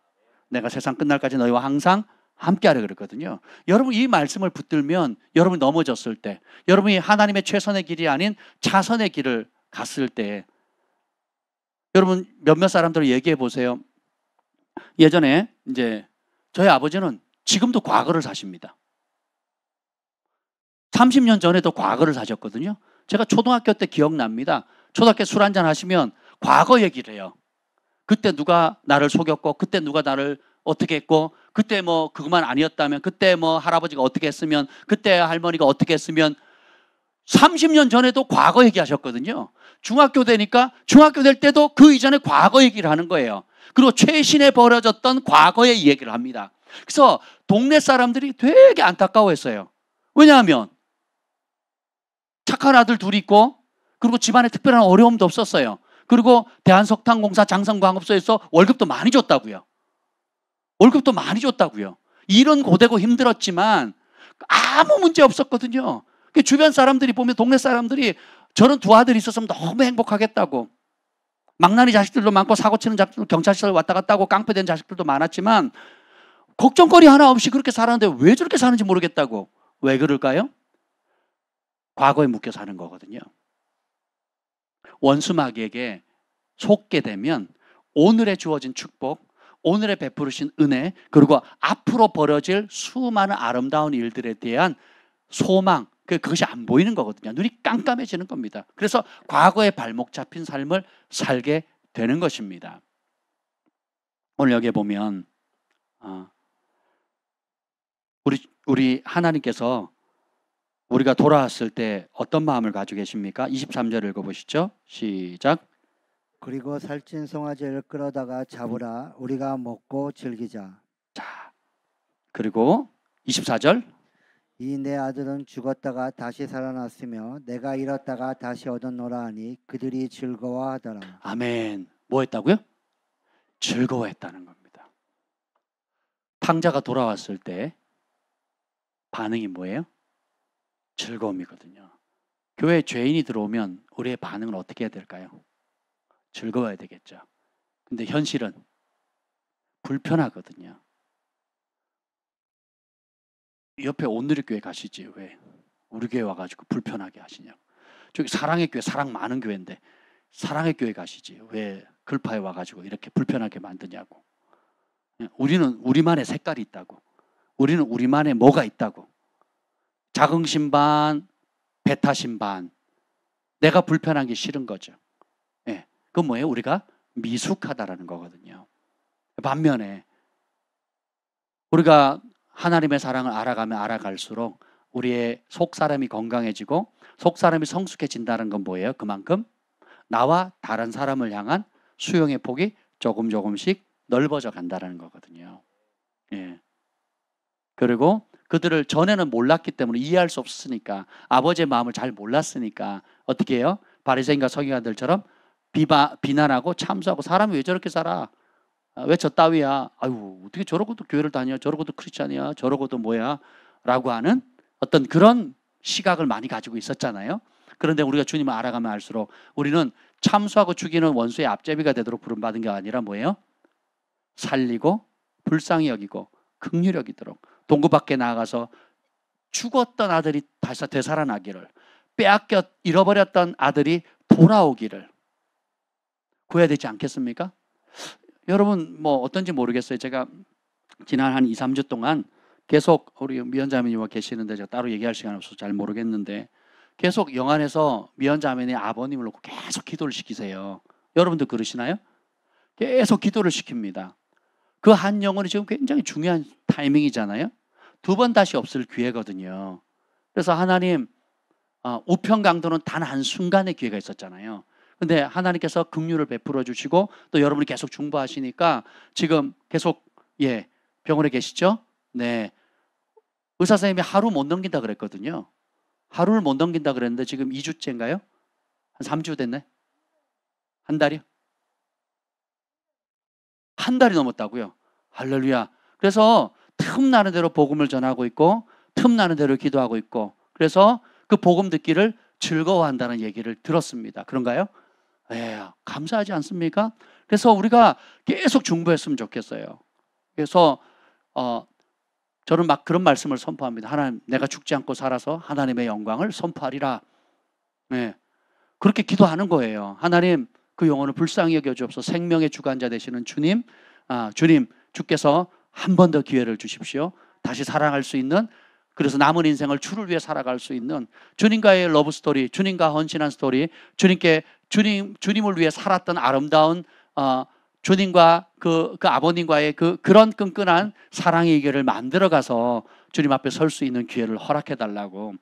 내가 세상 끝날까지 너희와 항상 함께하려 그랬거든요. 여러분 이 말씀을 붙들면 여러분이 넘어졌을 때, 여러분이 하나님의 최선의 길이 아닌 차선의 길을 갔을 때, 여러분 몇몇 사람들 얘기해 보세요. 예전에 이제 저희 아버지는 지금도 과거를 사십니다. 30년 전에도 과거를 사셨거든요. 제가 초등학교 때 기억납니다. 초등학교 술 한잔 하시면 과거 얘기를 해요. 그때 누가 나를 속였고, 그때 누가 나를 어떻게 했고, 그때 뭐 그것만 아니었다면, 그때 뭐 할아버지가 어떻게 했으면, 그때 할머니가 어떻게 했으면. 30년 전에도 과거 얘기하셨거든요. 중학교 되니까 중학교 될 때도 그 이전에 과거 얘기를 하는 거예요. 그리고 최신에 벌어졌던 과거의 얘기를 합니다. 그래서 동네 사람들이 되게 안타까워했어요. 왜냐하면 착한 아들 둘이 있고, 그리고 집안에 특별한 어려움도 없었어요. 그리고 대한석탄공사 장성광업소에서 월급도 많이 줬다고요. 월급도 많이 줬다고요. 일은 고되고 힘들었지만 아무 문제 없었거든요. 주변 사람들이 보면, 동네 사람들이 저런 두 아들이 있었으면 너무 행복하겠다고. 망나니 자식들도 많고 사고 치는 자식들도 경찰서를 왔다 갔다 하고 깡패된 자식들도 많았지만 걱정거리 하나 없이 그렇게 살았는데 왜 저렇게 사는지 모르겠다고. 왜 그럴까요? 과거에 묶여 사는 거거든요. 원수마귀에게 속게 되면 오늘에 주어진 축복, 오늘에 베푸르신 은혜, 그리고 앞으로 벌어질 수많은 아름다운 일들에 대한 소망, 그것이 안 보이는 거거든요. 눈이 깜깜해지는 겁니다. 그래서 과거에 발목 잡힌 삶을 살게 되는 것입니다. 오늘 여기에 보면 우리 하나님께서 우리가 돌아왔을 때 어떤 마음을 가지고 계십니까? 23절 읽어보시죠. 시작. 그리고 살찐 송아지를 끌어다가 잡으라. 우리가 먹고 즐기자. 자, 그리고 24절. 이 내 아들은 죽었다가 다시 살아났으며 내가 잃었다가 다시 얻었노라 하니 그들이 즐거워하더라. 아멘. 뭐 했다고요? 즐거워했다는 겁니다. 탕자가 돌아왔을 때 반응이 뭐예요? 즐거움이거든요. 교회에 죄인이 들어오면 우리의 반응은 어떻게 해야 될까요? 즐거워야 되겠죠. 근데 현실은 불편하거든요. 옆에 온누리교회 가시지 왜 우리 교회 와가지고 불편하게 하시냐고. 저기 사랑의 교회, 사랑 많은 교회인데 사랑의 교회 가시지 왜 글파에 와가지고 이렇게 불편하게 만드냐고. 우리는 우리만의 색깔이 있다고. 우리는 우리만의 뭐가 있다고. 자긍심 반, 배타심 반. 내가 불편한 게 싫은 거죠. 예, 그건 뭐예요? 우리가 미숙하다라는 거거든요. 반면에 우리가 하나님의 사랑을 알아가면 알아갈수록 우리의 속사람이 건강해지고 속사람이 성숙해진다는 건 뭐예요? 그만큼 나와 다른 사람을 향한 수용의 폭이 조금씩 넓어져 간다는 거거든요. 예. 그리고 그들을 전에는 몰랐기 때문에 이해할 수 없었으니까, 아버지의 마음을 잘 몰랐으니까 어떻게 해요? 바리새인과 서기관들처럼 비난하고 참수하고, 사람이 왜 저렇게 살아? 왜 저 따위야? 아유, 어떻게 저러고도 교회를 다녀? 저러고도 크리스찬이야? 저러고도 뭐야? 라고 하는 어떤 그런 시각을 많이 가지고 있었잖아요. 그런데 우리가 주님을 알아가면 알수록 우리는 참수하고 죽이는 원수의 앞제비가 되도록 부름받은 게 아니라 뭐예요? 살리고 불쌍히 여기고 긍휼히 여기도록, 동구 밖에 나가서 죽었던 아들이 다시 되살아나기를, 빼앗겨 잃어버렸던 아들이 돌아오기를 구해야 되지 않겠습니까? 여러분 뭐 어떤지 모르겠어요. 제가 지난 한 2, 3주 동안 계속 우리 미연자매님과 계시는데 제가 따로 얘기할 시간 없어서 잘 모르겠는데 계속 영안에서 미연자매님 아버님을 놓고 계속 기도를 시키세요. 여러분도 그러시나요? 계속 기도를 시킵니다. 그 한 영혼이 지금 굉장히 중요한 타이밍이잖아요. 두 번 다시 없을 기회거든요. 그래서 하나님 우편 강도는 단 한순간의 기회가 있었잖아요. 근데 하나님께서 긍휼을 베풀어 주시고 또 여러분이 계속 중보하시니까 지금 계속 병원에 계시죠? 네. 의사 선생님이 하루 못 넘긴다 그랬거든요. 하루를 못 넘긴다 그랬는데 지금 2주째인가요? 한 3주 됐네? 한 달이요? 한 달이 넘었다고요? 할렐루야. 그래서 틈나는 대로 복음을 전하고 있고 틈나는 대로 기도하고 있고 그래서 그 복음 듣기를 즐거워한다는 얘기를 들었습니다. 그런가요? 감사하지 않습니까? 그래서 우리가 계속 중보했으면 좋겠어요. 그래서 저는 막 그런 말씀을 선포합니다. 하나님, 내가 죽지 않고 살아서 하나님의 영광을 선포하리라. 그렇게 기도하는 거예요. 하나님, 그 영혼을 불쌍히 여겨주옵소서. 생명의 주관자 되시는 주님, 주님, 주께서 한 번 더 기회를 주십시오. 다시 사랑할 수 있는, 그래서 남은 인생을 주를 위해 살아갈 수 있는 주님과의 러브 스토리, 주님과 헌신한 스토리, 주님을 위해 살았던 아름다운 주님과 그 아버님과의 그런 끈끈한 사랑의 길을 만들어가서 주님 앞에 설 수 있는 기회를 허락해 달라고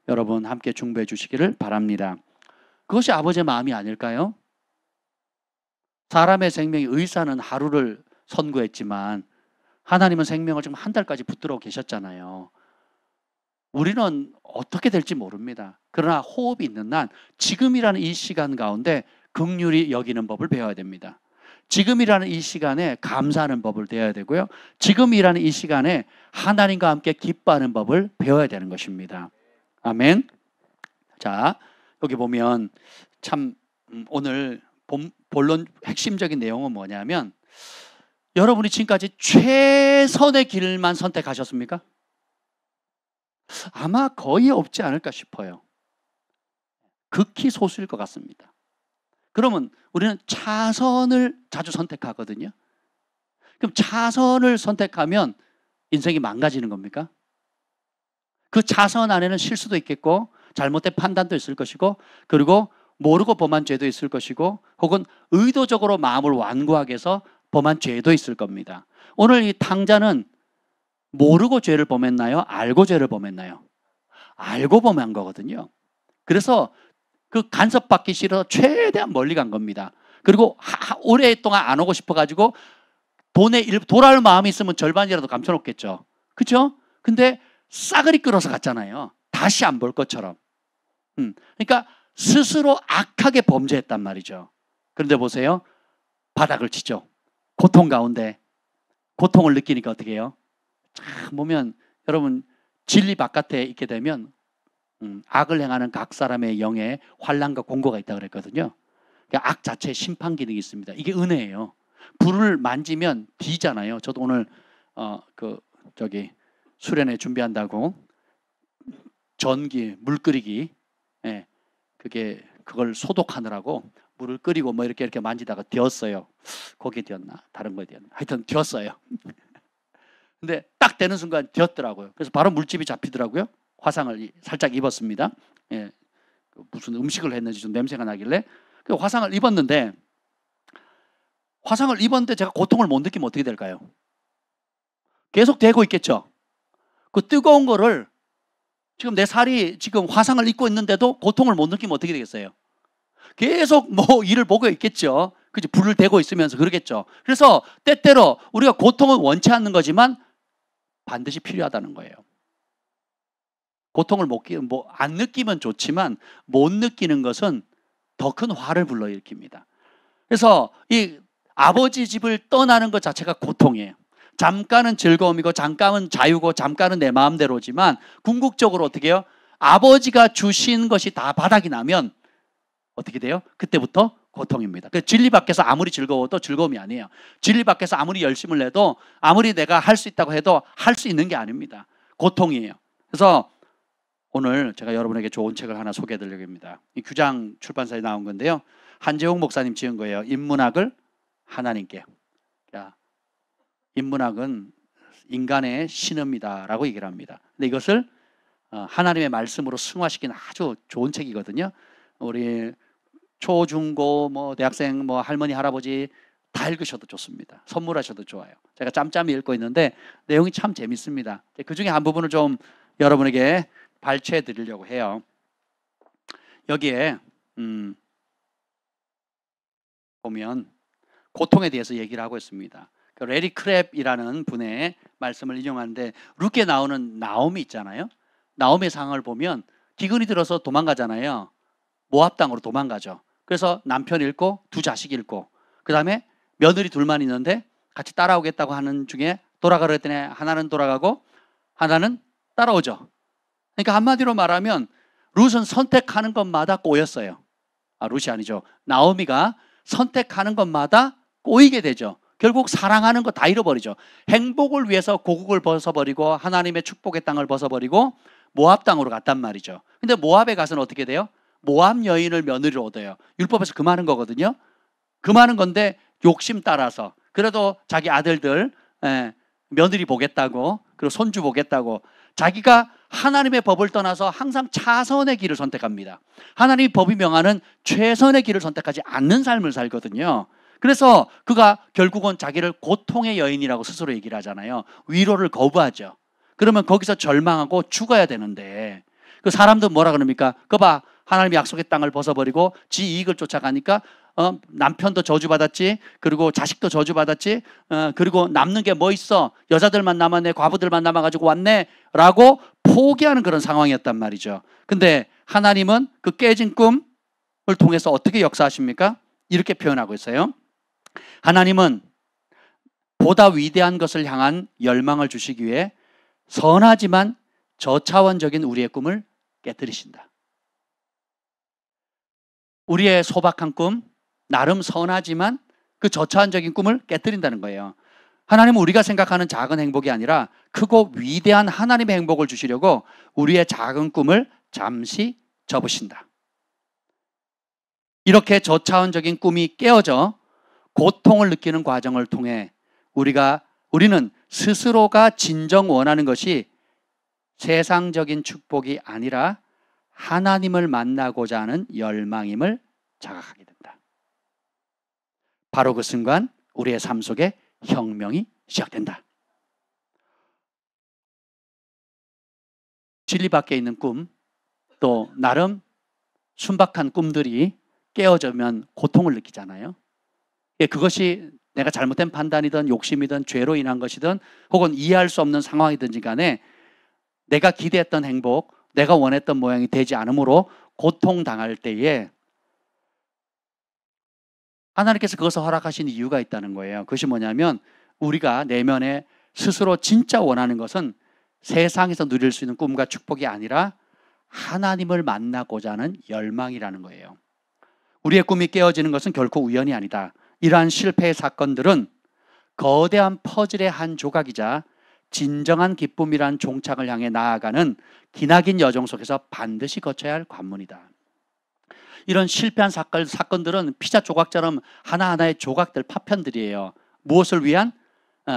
여러분 함께 중보해 주시기를 바랍니다. 그것이 아버지의 마음이 아닐까요? 사람의 생명이, 의사는 하루를 선고했지만 하나님은 생명을 지금 한 달까지 붙들어 계셨잖아요. 우리는 어떻게 될지 모릅니다. 그러나 호흡이 있는 한 지금이라는 이 시간 가운데 긍휼히 여기는 법을 배워야 됩니다. 지금이라는 이 시간에 감사하는 법을 배워야 되고요. 지금이라는 이 시간에 하나님과 함께 기뻐하는 법을 배워야 되는 것입니다. 아멘. 자, 여기 보면 참 오늘 본론 핵심적인 내용은 뭐냐면 여러분이 지금까지 최선의 길만 선택하셨습니까? 아마 거의 없지 않을까 싶어요. 극히 소수일 것 같습니다. 그러면 우리는 차선을 자주 선택하거든요. 그럼 차선을 선택하면 인생이 망가지는 겁니까? 그 차선 안에는 실수도 있겠고 잘못된 판단도 있을 것이고 그리고 모르고 범한 죄도 있을 것이고 혹은 의도적으로 마음을 완고하게 해서 범한 죄도 있을 겁니다. 오늘 이 탕자는 모르고 죄를 범했나요? 알고 죄를 범했나요? 알고 범한 거거든요. 그래서 그 간섭받기 싫어서 최대한 멀리 간 겁니다. 그리고 오랫동안 안 오고 싶어가지고 돌아올 마음이 있으면 절반이라도 감춰놓겠죠. 그렇죠? 근데 싸그리 끌어서 갔잖아요. 다시 안 볼 것처럼. 그러니까 스스로 악하게 범죄했단 말이죠. 그런데 보세요. 바닥을 치죠. 고통 가운데 고통을 느끼니까 어떻게 해요? 참 보면 여러분 진리 바깥에 있게 되면 악을 행하는 각 사람의 영에 환난과 공고가 있다고 그랬거든요. 그러니까 악 자체에 심판 기능이 있습니다. 이게 은혜예요. 불을 만지면 비잖아요. 저도 오늘 수련회 준비한다고 전기 물 끓이기 그걸 소독하느라고 물을 끓이고 뭐 이렇게 만지다가 되었어요. 거기에 되었나 다른 거에 되었나 하여튼 되었어요. 근데 딱 되는 순간 되었더라고요. 그래서 바로 물집이 잡히더라고요. 화상을 살짝 입었습니다. 무슨 음식을 했는지 좀 냄새가 나길래 그 화상을 입었는데 제가 고통을 못 느끼면 어떻게 될까요? 계속 되고 있겠죠. 그 뜨거운 거를 지금 내 살이 지금 화상을 입고 있는데도 고통을 못 느끼면 어떻게 되겠어요? 계속 뭐 일을 보고 있겠죠. 그죠? 불을 대고 있으면서 그러겠죠. 그래서 때때로 우리가 고통은 원치 않는 거지만 반드시 필요하다는 거예요. 고통을 안 느끼면 좋지만 못 느끼는 것은 더 큰 화를 불러일으킵니다. 그래서 이 아버지 집을 떠나는 것 자체가 고통이에요. 잠깐은 즐거움이고 잠깐은 자유고 잠깐은 내 마음대로지만 궁극적으로 어떻게 해요? 아버지가 주신 것이 다 바닥이 나면 어떻게 돼요? 그때부터 고통입니다. 그 진리 밖에서 아무리 즐거워도 즐거움이 아니에요. 진리 밖에서 아무리 열심을 내도 아무리 내가 할 수 있다고 해도 할 수 있는 게 아닙니다. 고통이에요. 그래서 오늘 제가 여러분에게 좋은 책을 하나 소개해드리려고 합니다. 이 규장 출판사에 나온 건데요. 한재홍 목사님 지은 거예요. 인문학을 하나님께. 인문학은 인간의 신음이다라고 얘기를 합니다. 근데 이것을 하나님의 말씀으로 승화시킨 아주 좋은 책이거든요. 우리 초, 중, 고, 대학생, 할머니, 할아버지 다 읽으셔도 좋습니다. 선물하셔도 좋아요. 제가 짬짬이 읽고 있는데 내용이 참 재밌습니다. 그 중에 한 부분을 좀 여러분에게 발췌해 드리려고 해요. 여기에 보면 고통에 대해서 얘기를 하고 있습니다. 그 레리 크랩이라는 분의 말씀을 인용하는데, 룻기에 나오는 나오미 있잖아요. 나오미의 상황을 보면 기근이 들어서 도망가잖아요. 모압 땅으로 도망가죠. 그래서 남편 잃고 두 자식 잃고, 그 다음에 며느리 둘만 있는데 같이 따라오겠다고 하는 중에 돌아가려 했더니 하나는 돌아가고 하나는 따라오죠. 그러니까 한마디로 말하면 룻은 선택하는 것마다 꼬였어요. 룻이 아니죠. 나오미가 선택하는 것마다 꼬이게 되죠. 결국 사랑하는 거 다 잃어버리죠. 행복을 위해서 고국을 벗어버리고 하나님의 축복의 땅을 벗어버리고 모압 땅으로 갔단 말이죠. 근데 모압에 가서는 어떻게 돼요? 모압 여인을 며느리로 얻어요. 율법에서 금하는 거거든요. 금하는 건데 욕심 따라서, 그래도 자기 아들들 며느리 보겠다고, 그리고 손주 보겠다고, 자기가 하나님의 법을 떠나서 항상 차선의 길을 선택합니다. 하나님의 법이 명하는 최선의 길을 선택하지 않는 삶을 살거든요. 그래서 그가 결국은 자기를 고통의 여인이라고 스스로 얘기를 하잖아요. 위로를 거부하죠. 그러면 거기서 절망하고 죽어야 되는데, 그 사람들 뭐라 그럽니까? 그봐, 하나님의 약속의 땅을 벗어버리고 지 이익을 쫓아가니까 남편도 저주받았지, 그리고 자식도 저주받았지, 그리고 남는 게 뭐 있어? 여자들만 남았네, 과부들만 남아가지고 왔네 라고 포기하는 그런 상황이었단 말이죠. 근데 하나님은 그 깨진 꿈을 통해서 어떻게 역사하십니까? 이렇게 표현하고 있어요. 하나님은 보다 위대한 것을 향한 열망을 주시기 위해 선하지만 저차원적인 우리의 꿈을 깨뜨리신다. 우리의 소박한 꿈, 나름 선하지만 그 저차원적인 꿈을 깨뜨린다는 거예요. 하나님은 우리가 생각하는 작은 행복이 아니라 크고 위대한 하나님의 행복을 주시려고 우리의 작은 꿈을 잠시 접으신다. 이렇게 저차원적인 꿈이 깨어져 고통을 느끼는 과정을 통해 우리는 스스로가 진정 원하는 것이 세상적인 축복이 아니라 하나님을 만나고자 하는 열망임을 자각하게 된다. 바로 그 순간 우리의 삶 속에 혁명이 시작된다. 진리 밖에 있는 꿈, 또 나름 순박한 꿈들이 깨어지면 고통을 느끼잖아요. 그것이 내가 잘못된 판단이든 욕심이든 죄로 인한 것이든 혹은 이해할 수 없는 상황이든지 간에 내가 기대했던 행복, 내가 원했던 모양이 되지 않으므로 고통당할 때에 하나님께서 그것을 허락하신 이유가 있다는 거예요. 그것이 뭐냐면 우리가 내면에 스스로 진짜 원하는 것은 세상에서 누릴 수 있는 꿈과 축복이 아니라 하나님을 만나고자 하는 열망이라는 거예요. 우리의 꿈이 깨어지는 것은 결코 우연이 아니다. 이러한 실패의 사건들은 거대한 퍼즐의 한 조각이자 진정한 기쁨이란 종착을 향해 나아가는 기나긴 여정 속에서 반드시 거쳐야 할 관문이다. 이런 실패한 사건들은 피자 조각처럼 하나하나의 조각들, 파편들이에요. 무엇을 위한?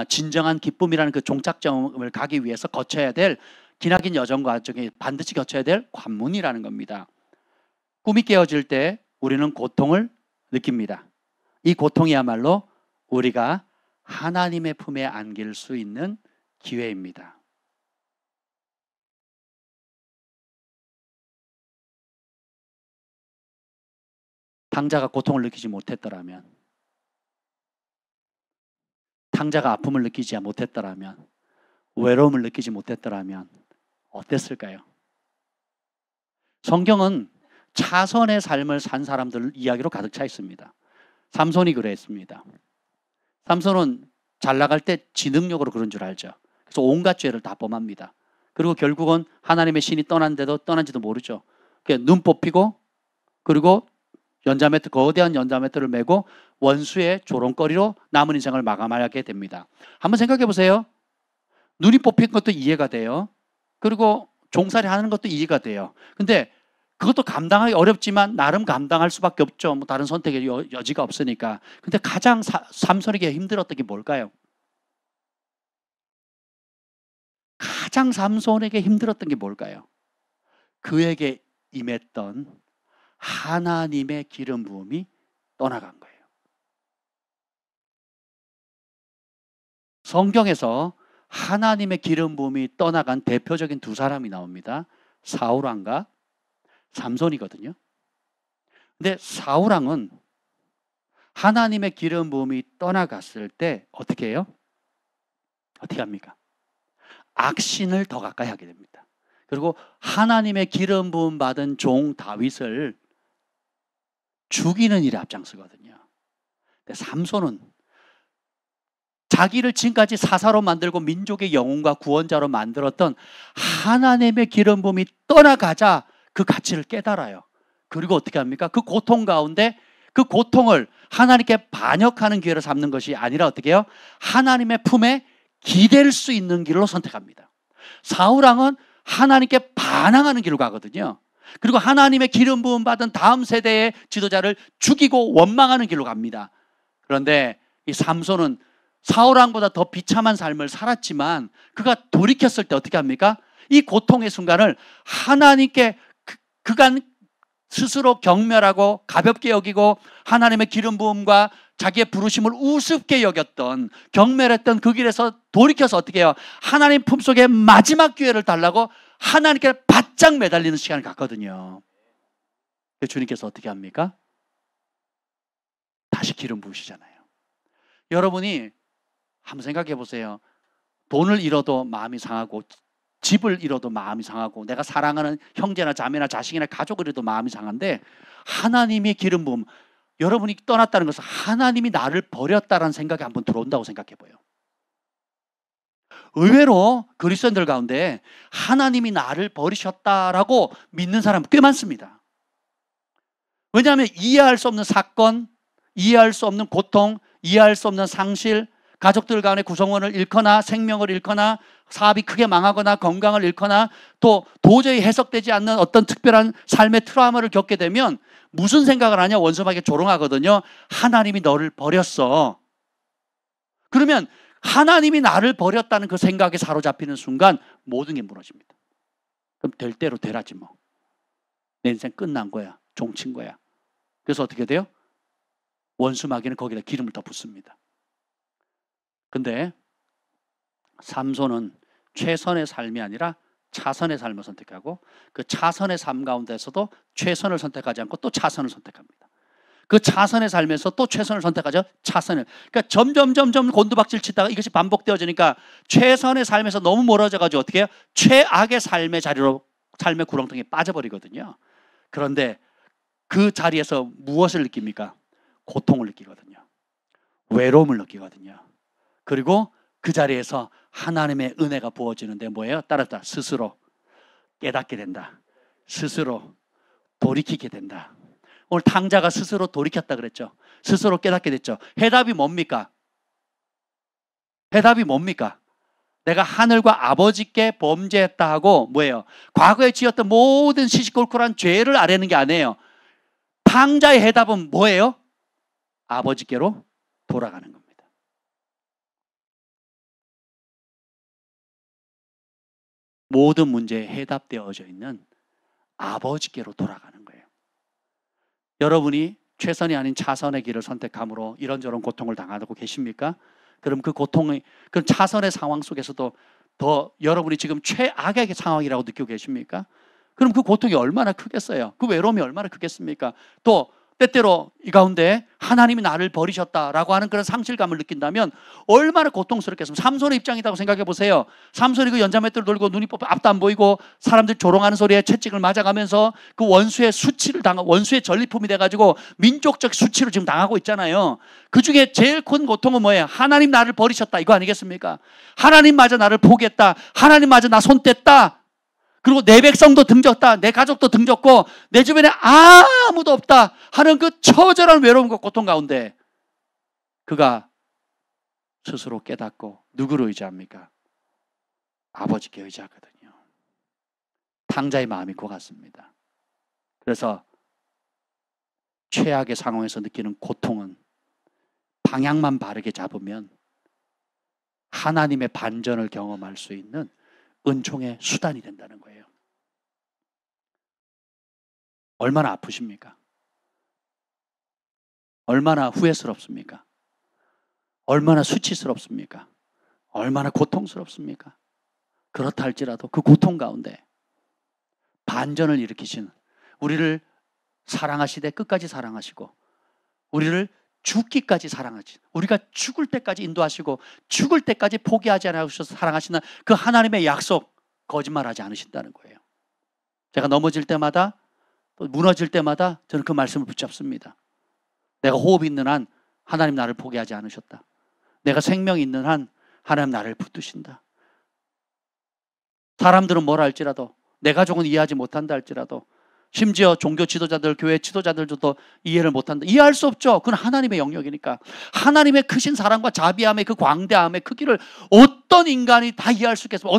진정한 기쁨이라는 그 종착점을 가기 위해서 거쳐야 될 기나긴 여정 과정에 반드시 거쳐야 될 관문이라는 겁니다. 꿈이 깨어질 때 우리는 고통을 느낍니다. 이 고통이야말로 우리가 하나님의 품에 안길 수 있는 기회입니다. 탕자가 고통을 느끼지 못했더라면, 탕자가 아픔을 느끼지 못했더라면, 외로움을 느끼지 못했더라면 어땠을까요? 성경은 차선의 삶을 산 사람들 이야기로 가득 차 있습니다. 삼손이 그랬습니다. 삼손은 잘 나갈 때 지능력으로 그런 줄 알죠. 그래서 온갖 죄를 다 범합니다. 그리고 결국은 하나님의 신이 떠난데도 떠난지도 모르죠. 눈 뽑히고, 그리고 거대한 연자매트를 메고 원수의 조롱거리로 남은 인생을 마감하게 됩니다. 한번 생각해 보세요. 눈이 뽑힌 것도 이해가 돼요. 그리고 종살이 하는 것도 이해가 돼요. 근데 그것도 감당하기 어렵지만 나름 감당할 수밖에 없죠. 뭐 다른 선택의 여지가 없으니까. 근데 가장 삼손에게 힘들었던 게 뭘까요? 가장 삼손에게 힘들었던 게 뭘까요? 그에게 임했던 하나님의 기름 부음이 떠나간 거예요. 성경에서 하나님의 기름 부음이 떠나간 대표적인 두 사람이 나옵니다. 사울 왕과 삼손이거든요. 근데 사울왕은 하나님의 기름 부음이 떠나갔을 때 어떻게 해요? 어떻게 합니까? 악신을 더 가까이 하게 됩니다. 그리고 하나님의 기름 부음 받은 종 다윗을 죽이는 일에 앞장서거든요. 근데 삼손은 자기를 지금까지 사사로 만들고 민족의 영웅과 구원자로 만들었던 하나님의 기름 부음이 떠나가자 그 가치를 깨달아요. 그리고 어떻게 합니까? 그 고통 가운데 그 고통을 하나님께 반역하는 기회로 삼는 것이 아니라 어떻게 해요? 하나님의 품에 기댈 수 있는 길로 선택합니다. 사울왕은 하나님께 반항하는 길로 가거든요. 그리고 하나님의 기름 부음 받은 다음 세대의 지도자를 죽이고 원망하는 길로 갑니다. 그런데 이 삼손은 사울왕보다 더 비참한 삶을 살았지만 그가 돌이켰을 때 어떻게 합니까? 이 고통의 순간을 하나님께 그간 스스로 경멸하고 가볍게 여기고 하나님의 기름 부음과 자기의 부르심을 우습게 여겼던, 경멸했던 그 길에서 돌이켜서 어떻게 해요? 하나님 품속에 마지막 기회를 달라고 하나님께 바짝 매달리는 시간을 갖거든요. 주님께서 어떻게 합니까? 다시 기름 부으시잖아요. 여러분이 한번 생각해 보세요. 돈을 잃어도 마음이 상하고, 집을 잃어도 마음이 상하고, 내가 사랑하는 형제나 자매나 자식이나 가족을 잃어도 마음이 상한데, 하나님의 기름 부음, 여러분이 떠났다는 것은 하나님이 나를 버렸다라는 생각이 한번 들어온다고 생각해 보여요. 의외로 그리스도인들 가운데 하나님이 나를 버리셨다라고 믿는 사람 꽤 많습니다. 왜냐하면 이해할 수 없는 사건, 이해할 수 없는 고통, 이해할 수 없는 상실, 가족들 간의 구성원을 잃거나 생명을 잃거나 사업이 크게 망하거나 건강을 잃거나 또 도저히 해석되지 않는 어떤 특별한 삶의 트라우마를 겪게 되면 무슨 생각을 하냐? 원수마귀가 조롱하거든요. 하나님이 너를 버렸어. 그러면 하나님이 나를 버렸다는 그 생각에 사로잡히는 순간 모든 게 무너집니다. 그럼 될 대로 되라지 뭐. 내 인생 끝난 거야. 종친 거야. 그래서 어떻게 돼요? 원수마귀는 거기다 기름을 더 붓습니다. 근데 삼손은 최선의 삶이 아니라 차선의 삶을 선택하고 그 차선의 삶 가운데서도 최선을 선택하지 않고 또 차선을 선택합니다. 그 차선의 삶에서 또 최선을 선택하죠. 차선을. 그러니까 점점 곤두박질 치다가 이것이 반복되어지니까 최선의 삶에서 너무 멀어져가지고 어떻게 해요? 최악의 삶의 자리로 삶의 구렁텅이에 빠져버리거든요. 그런데 그 자리에서 무엇을 느낍니까? 고통을 느끼거든요. 외로움을 느끼거든요. 그리고 그 자리에서 하나님의 은혜가 부어지는데 뭐예요? 따랐다. 스스로 깨닫게 된다. 스스로 돌이키게 된다. 오늘 탕자가 스스로 돌이켰다 그랬죠. 스스로 깨닫게 됐죠. 해답이 뭡니까? 해답이 뭡니까? 내가 하늘과 아버지께 범죄했다 하고 뭐예요? 과거에 지었던 모든 시시콜콜한 죄를 아뢰는 게 아니에요. 탕자의 해답은 뭐예요? 아버지께로 돌아가는 겁니다. 모든 문제에 해답되어져 있는 아버지께로 돌아가는 거예요. 여러분이 최선이 아닌 차선의 길을 선택함으로 이런저런 고통을 당하고 계십니까? 그럼 그 고통의 그 차선의 상황 속에서도 더 여러분이 지금 최악의 상황이라고 느끼고 계십니까? 그럼 그 고통이 얼마나 크겠어요? 그 외로움이 얼마나 크겠습니까? 또 때때로 이 가운데 하나님이 나를 버리셨다라고 하는 그런 상실감을 느낀다면 얼마나 고통스럽겠습니까? 삼손의 입장이라고 생각해 보세요. 삼손이 그 연자맷돌을 돌고 눈이 뽑혀 앞도 안 보이고 사람들 조롱하는 소리에 채찍을 맞아가면서 그 원수의 수치를 원수의 전리품이 돼가지고 민족적 수치를 지금 당하고 있잖아요. 그 중에 제일 큰 고통은 뭐예요? 하나님 나를 버리셨다 이거 아니겠습니까? 하나님마저 나를 포기했다. 하나님마저 나 손 뗐다. 그리고 내 백성도 등졌다. 내 가족도 등졌고 내 주변에 아무도 없다 하는 그 처절한 외로움과 고통 가운데 그가 스스로 깨닫고 누구를 의지합니까? 아버지께 의지하거든요. 탕자의 마음이 그와 같습니다. 그래서 최악의 상황에서 느끼는 고통은 방향만 바르게 잡으면 하나님의 반전을 경험할 수 있는 은총의 수단이 된다는 거예요. 얼마나 아프십니까? 얼마나 후회스럽습니까? 얼마나 수치스럽습니까? 얼마나 고통스럽습니까? 그렇다 할지라도 그 고통 가운데 반전을 일으키신 우리를 사랑하시되 끝까지 사랑하시고 우리를 죽기까지 사랑하지, 우리가 죽을 때까지 인도하시고 죽을 때까지 포기하지 않으셔서 사랑하시는 그 하나님의 약속, 거짓말하지 않으신다는 거예요. 제가 넘어질 때마다 또 무너질 때마다 저는 그 말씀을 붙잡습니다. 내가 호흡 있는 한 하나님 나를 포기하지 않으셨다. 내가 생명 있는 한 하나님 나를 붙드신다. 사람들은 뭐라 할지라도, 내 가족은 이해하지 못한다 할지라도, 심지어 종교 지도자들, 교회 지도자들도 이해를 못한다. 이해할 수 없죠. 그건 하나님의 영역이니까. 하나님의 크신 사랑과 자비함의 그 광대함의 크기를 어떤 인간이 다 이해할 수 있겠습니까?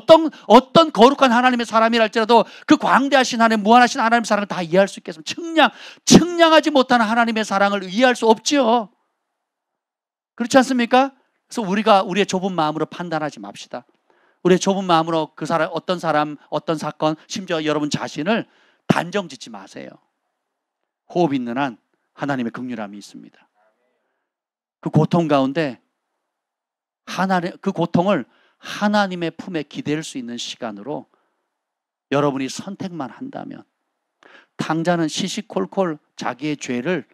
어떤 거룩한 하나님의 사람이랄지라도 그 광대하신 하나님, 무한하신 하나님의 사랑을 다 이해할 수 있겠습니까? 측량하지 못하는 하나님의 사랑을 이해할 수 없지요. 그렇지 않습니까? 그래서 우리가 우리의 좁은 마음으로 판단하지 맙시다. 우리의 좁은 마음으로 그 사람, 어떤 사건, 심지어 여러분 자신을 단정 짓지 마세요. 호흡 있는 한 하나님의 긍휼함이 있습니다. 그 고통 가운데 그 고통을 하나님의 품에 기댈 수 있는 시간으로 여러분이 선택만 한다면, 탕자는 시시콜콜 자기의 죄를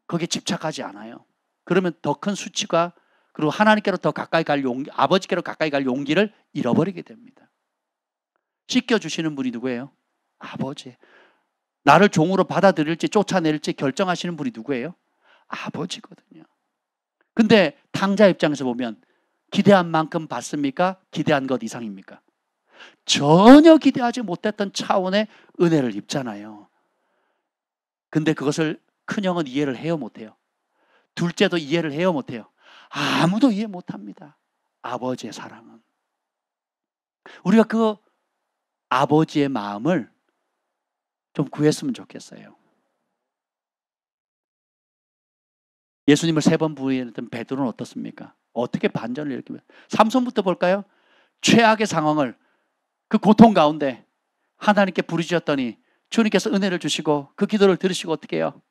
거기에 집착하지 않아요. 그러면 더 큰 수치가, 그리고 하나님께로 더 가까이 갈 용기, 아버지께로 가까이 갈 용기를 잃어버리게 됩니다. 씻겨주시는 분이 누구예요? 아버지. 나를 종으로 받아들일지 쫓아낼지 결정하시는 분이 누구예요? 아버지거든요. 근데 탕자 입장에서 보면 기대한 만큼 받습니까? 기대한 것 이상입니까? 전혀 기대하지 못했던 차원의 은혜를 입잖아요. 근데 그것을 큰형은 이해를 해요, 못해요? 둘째도 이해를 해요, 못해요? 아무도 이해 못합니다. 아버지의 사랑은. 우리가 그 아버지의 마음을 좀 구했으면 좋겠어요. 예수님을 3번 부인했던 베드로는 어떻습니까? 어떻게 반전을 일으키면? 삼손부터 볼까요? 최악의 상황을, 그 고통 가운데 하나님께 부르짖었더니 주님께서 은혜를 주시고 그 기도를 들으시고 어떻게 해요?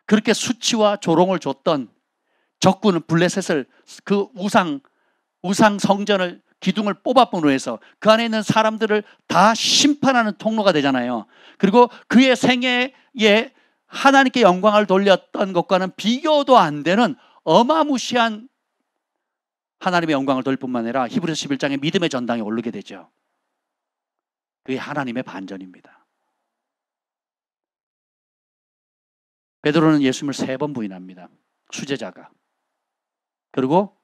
그렇게 수치와 조롱을 줬던 적군 블레셋을, 그 우상 성전을, 기둥을 뽑아보므로 해서 그 안에 있는 사람들을 다 심판하는 통로가 되잖아요. 그리고 그의 생애에 하나님께 영광을 돌렸던 것과는 비교도 안 되는 어마무시한 하나님의 영광을 돌릴 뿐만 아니라 히브리서 11장의 믿음의 전당에 오르게 되죠. 그게 하나님의 반전입니다. 베드로는 예수님을 3번 부인합니다. 수제자가. 그리고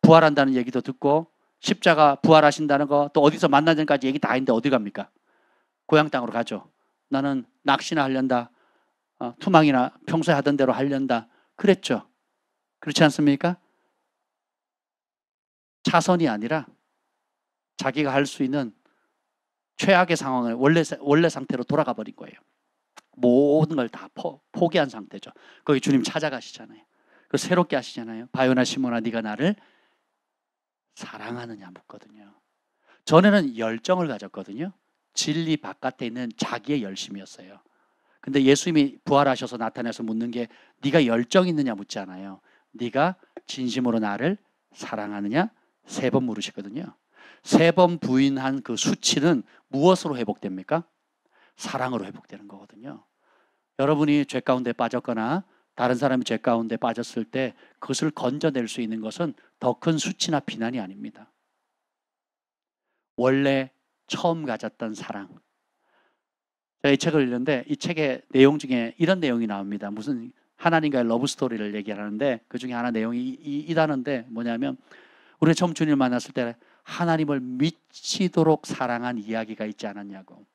부활한다는 얘기도 듣고 십자가 부활하신다는 거, 또 어디서 만나는까지 얘기 다 했는데 어디 갑니까? 고향 땅으로 가죠. 나는 낚시나 하련다, 투망이나 평소에 하던 대로 하련다 그랬죠. 그렇지 않습니까? 차선이 아니라 자기가 할 수 있는 최악의 상황을 원래 상태로 돌아가 버린 거예요. 모든 걸 다 포기한 상태죠. 거기 주님 찾아가시잖아요. 그 새롭게 하시잖아요. 바요나 시몬아, 네가 나를 사랑하느냐 묻거든요. 전에는 열정을 가졌거든요. 진리 바깥에 있는 자기의 열심이었어요. 근데 예수님이 부활하셔서 나타나서 묻는 게 네가 열정 있느냐 묻지 않아요. 네가 진심으로 나를 사랑하느냐 3번 물으시거든요. 3번 부인한 그 수치는 무엇으로 회복됩니까? 사랑으로 회복되는 거거든요. 여러분이 죄 가운데 빠졌거나 다른 사람이 죄 가운데 빠졌을 때 그것을 건져낼 수 있는 것은 더 큰 수치나 비난이 아닙니다. 원래 처음 가졌던 사랑. 제가 이 책을 읽는데 이 책의 내용 중에 이런 내용이 나옵니다. 무슨 하나님과의 러브 스토리를 얘기하는데 그 중에 하나 내용이 이 단어인데 뭐냐면, 우리가 처음 주님을 만났을 때 하나님을 미치도록 사랑한 이야기가 있지 않았냐고.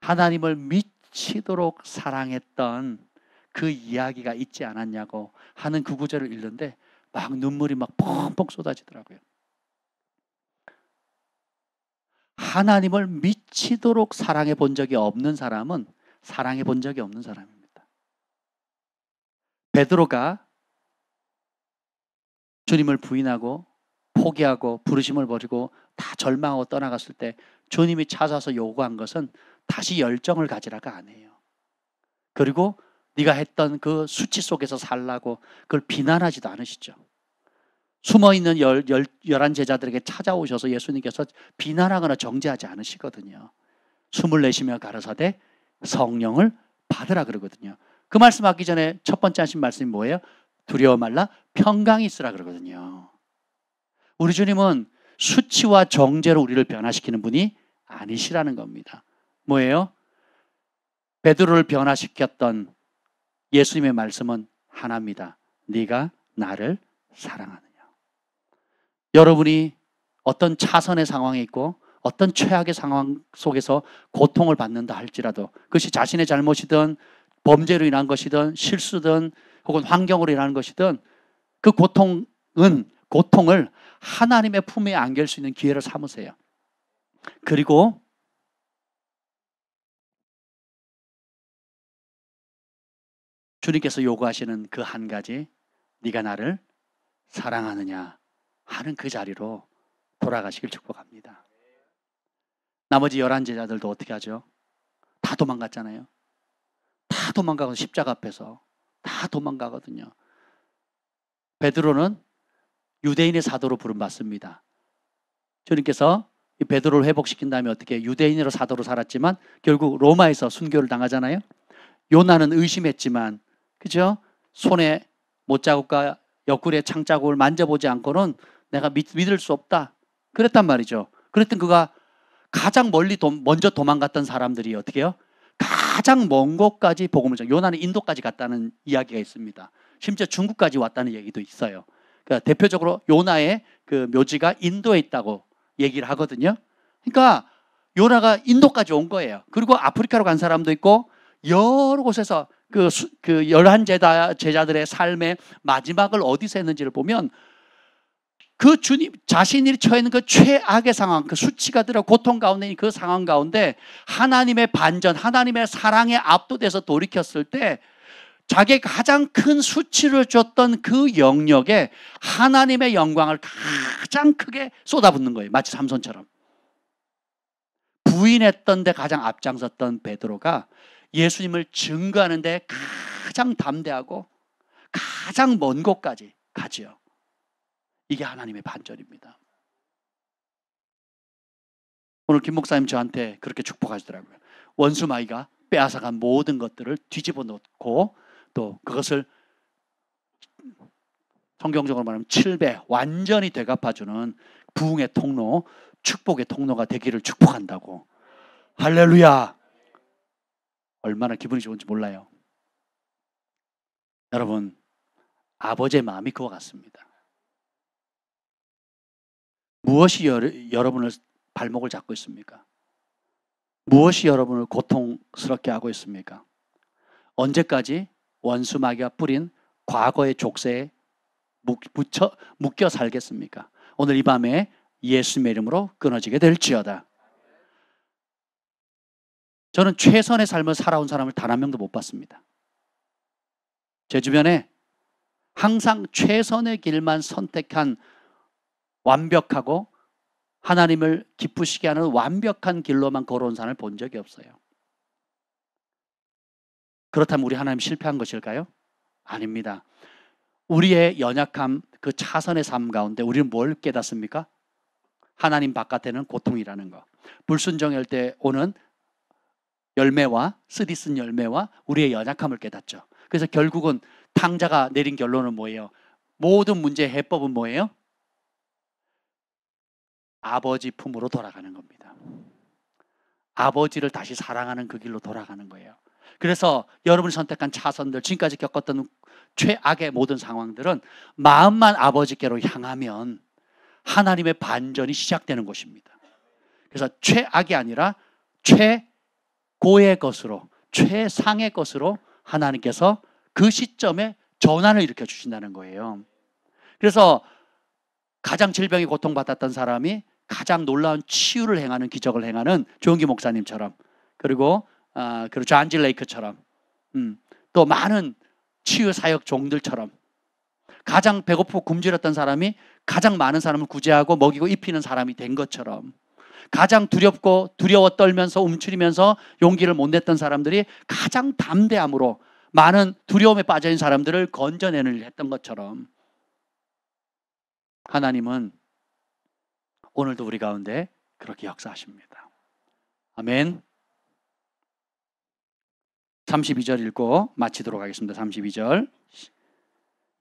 하나님을 미치도록 사랑했던 그 이야기가 있지 않았냐고 하는 그 구절을 읽는데 막 눈물이 막 펑펑 쏟아지더라고요. 하나님을 미치도록 사랑해 본 적이 없는 사람은 사랑해 본 적이 없는 사람입니다. 베드로가 주님을 부인하고 포기하고 부르심을 버리고 다 절망하고 떠나갔을 때 주님이 찾아서 요구한 것은 다시 열정을 가지라가 아니에요. 그리고 네가 했던 그 수치 속에서 살라고 그걸 비난하지도 않으시죠. 숨어있는 11 제자들에게 찾아오셔서 예수님께서 비난하거나 정죄하지 않으시거든요. 숨을 내쉬며 가라사대 성령을 받으라 그러거든요. 그 말씀하기 전에 첫 번째 하신 말씀이 뭐예요? 두려워 말라 평강이 있으라 그러거든요. 우리 주님은 수치와 정죄로 우리를 변화시키는 분이 아니시라는 겁니다. 뭐예요? 베드로를 변화시켰던 예수님의 말씀은 하나입니다. 네가 나를 사랑하느냐. 여러분이 어떤 차선의 상황에 있고 어떤 최악의 상황 속에서 고통을 받는다 할지라도 그것이 자신의 잘못이든 범죄로 인한 것이든 실수든 혹은 환경으로 인한 것이든 그 고통을 하나님의 품에 안길 수 있는 기회를 삼으세요. 그리고 주님께서 요구하시는 그 한 가지, 네가 나를 사랑하느냐 하는 그 자리로 돌아가시길 축복합니다. 나머지 11 제자들도 어떻게 하죠? 다 도망갔잖아요. 다 도망가고 십자가 앞에서 다 도망가거든요. 베드로는 유대인의 사도로 부름받습니다. 주님께서 이 베드로를 회복시킨 다음에 어떻게 유대인으로 사도로 살았지만 결국 로마에서 순교를 당하잖아요. 요나는 의심했지만 그죠? 손에 못자국과 옆구리에 창자국을 만져보지 않고는 내가 믿을 수 없다. 그랬단 말이죠. 그랬더니 그가 가장 먼저 도망갔던 사람들이 어떻게 해요? 가장 먼 곳까지 복음을 전해. 요나는 인도까지 갔다는 이야기가 있습니다. 심지어 중국까지 왔다는 얘기도 있어요. 그러니까 대표적으로 요나의 그 묘지가 인도에 있다고 얘기를 하거든요. 그러니까 요나가 인도까지 온 거예요. 그리고 아프리카로 간 사람도 있고 여러 곳에서 그 11 제자들의 삶의 마지막을 어디서 했는지를 보면 그 주님 자신이 처해 있는 그 최악의 상황, 그 수치가 들어 고통 가운데 있는 그 상황 가운데 하나님의 반전, 하나님의 사랑에 압도돼서 돌이켰을 때 자기가 가장 큰 수치를 줬던 그 영역에 하나님의 영광을 가장 크게 쏟아붓는 거예요. 마치 삼손처럼. 부인했던 데 가장 앞장섰던 베드로가 예수님을 증거하는 데 가장 담대하고 가장 먼 곳까지 가지요. 이게 하나님의 반전입니다. 오늘 김 목사님 저한테 그렇게 축복하시더라고요. 원수 마귀가 빼앗아간 모든 것들을 뒤집어 놓고 또 그것을 성경적으로 말하면 7배 완전히 되갚아주는 부흥의 통로, 축복의 통로가 되기를 축복한다고. 할렐루야. 얼마나 기분이 좋은지 몰라요. 여러분, 아버지의 마음이 그와 같습니다. 무엇이 여러분을 발목을 잡고 있습니까? 무엇이 여러분을 고통스럽게 하고 있습니까? 언제까지 원수 마귀가 뿌린 과거의 족쇄에 묶여 살겠습니까? 오늘 이 밤에 예수님의 이름으로 끊어지게 될지어다. 저는 최선의 삶을 살아온 사람을 단 한 명도 못 봤습니다. 제 주변에 항상 최선의 길만 선택한 완벽하고 하나님을 기쁘시게 하는 완벽한 길로만 걸어온 사람을 본 적이 없어요. 그렇다면 우리 하나님 실패한 것일까요? 아닙니다. 우리의 연약함, 그 차선의 삶 가운데 우리는 뭘 깨닫습니까? 하나님 바깥에는 고통이라는 거. 불순종할 때 오는 열매와 쓰디쓴 열매와 우리의 연약함을 깨닫죠. 그래서 결국은 탕자가 내린 결론은 뭐예요? 모든 문제의 해법은 뭐예요? 아버지 품으로 돌아가는 겁니다. 아버지를 다시 사랑하는 그 길로 돌아가는 거예요. 그래서 여러분이 선택한 차선들, 지금까지 겪었던 최악의 모든 상황들은 마음만 아버지께로 향하면 하나님의 반전이 시작되는 것입니다. 그래서 최악이 아니라 최고의 것으로, 최상의 것으로 하나님께서 그 시점에 전환을 일으켜 주신다는 거예요. 그래서 가장 질병에 고통받았던 사람이 가장 놀라운 치유를 행하는, 기적을 행하는 조영기 목사님처럼, 그리고 존 레이크처럼, 또 많은 치유 사역 종들처럼 가장 배고프고 굶주렸던 사람이 가장 많은 사람을 구제하고 먹이고 입히는 사람이 된 것처럼, 가장 두려워 떨면서 움츠리면서 용기를 못 냈던 사람들이 가장 담대함으로 많은 두려움에 빠져있는 사람들을 건져내는 일을 했던 것처럼 하나님은 오늘도 우리 가운데 그렇게 역사하십니다. 아멘. 32절 읽고 마치도록 하겠습니다. 32절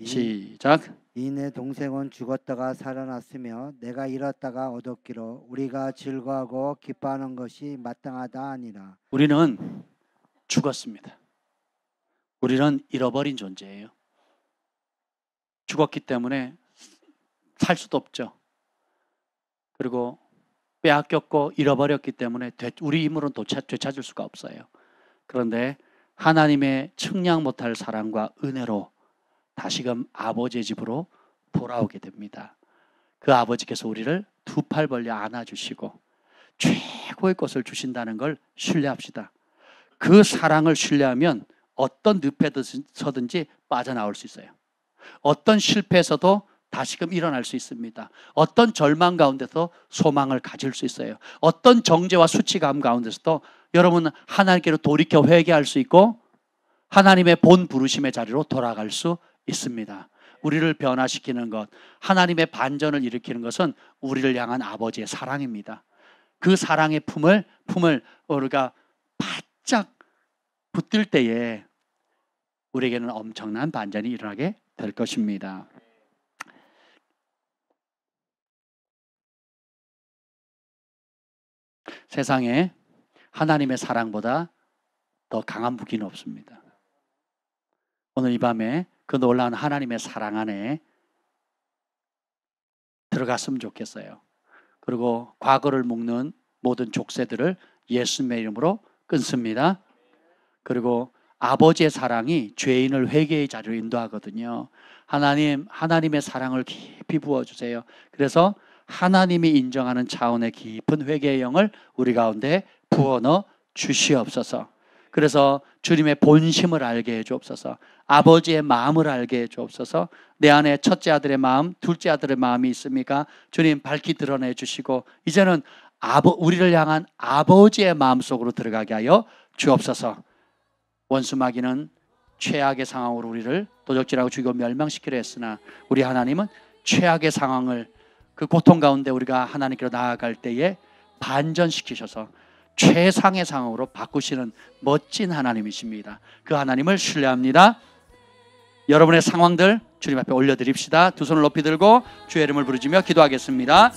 시작. 이 내 동생은 죽었다가 살아났으며 내가 잃었다가 얻었기로 우리가 즐거워하고 기뻐하는 것이 마땅하다 아니라. 우리는 죽었습니다. 우리는 잃어버린 존재예요. 죽었기 때문에 살 수도 없죠. 그리고 빼앗겼고 잃어버렸기 때문에 우리 힘으로는 되찾을 수가 없어요. 그런데 하나님의 측량 못할 사랑과 은혜로 다시금 아버지의 집으로 돌아오게 됩니다. 그 아버지께서 우리를 두 팔 벌려 안아주시고 최고의 것을 주신다는 걸 신뢰합시다. 그 사랑을 신뢰하면 어떤 늪에서든지 빠져나올 수 있어요. 어떤 실패에서도 다시금 일어날 수 있습니다. 어떤 절망 가운데서 소망을 가질 수 있어요. 어떤 정죄와 수치감 가운데서도 여러분 하나님께로 돌이켜 회개할 수 있고 하나님의 본 부르심의 자리로 돌아갈 수 있습니다. 우리를 변화시키는 것, 하나님의 반전을 일으키는 것은 우리를 향한 아버지의 사랑입니다. 그 사랑의 품을 우리가 바짝 붙들 때에 우리에게는 엄청난 반전이 일어나게 될 것입니다. 세상에 하나님의 사랑보다 더 강한 무기는 없습니다. 오늘 이 밤에 그 놀라운 하나님의 사랑 안에 들어갔으면 좋겠어요. 그리고 과거를 묶는 모든 족쇄들을 예수님의 이름으로 끊습니다. 그리고 아버지의 사랑이 죄인을 회개의 자리로 인도하거든요. 하나님의 사랑을 깊이 부어주세요. 그래서 하나님이 인정하는 차원의 깊은 회개의 영을 우리 가운데 부어 넣어 주시옵소서. 그래서 주님의 본심을 알게 해주옵소서. 아버지의 마음을 알게 해주옵소서. 내 안에 첫째 아들의 마음, 둘째 아들의 마음이 있습니까? 주님 밝히 드러내 주시고 이제는 우리를 향한 아버지의 마음속으로 들어가게 하여 주옵소서. 원수 마귀는 최악의 상황으로 우리를 도적질하고 죽이고 멸망시키려 했으나 우리 하나님은 최악의 상황을 그 고통 가운데 우리가 하나님께로 나아갈 때에 반전시키셔서 최상의 상황으로 바꾸시는 멋진 하나님이십니다. 그 하나님을 신뢰합니다. 여러분의 상황들 주님 앞에 올려드립시다. 두 손을 높이 들고 주의 이름을 부르짖며 기도하겠습니다.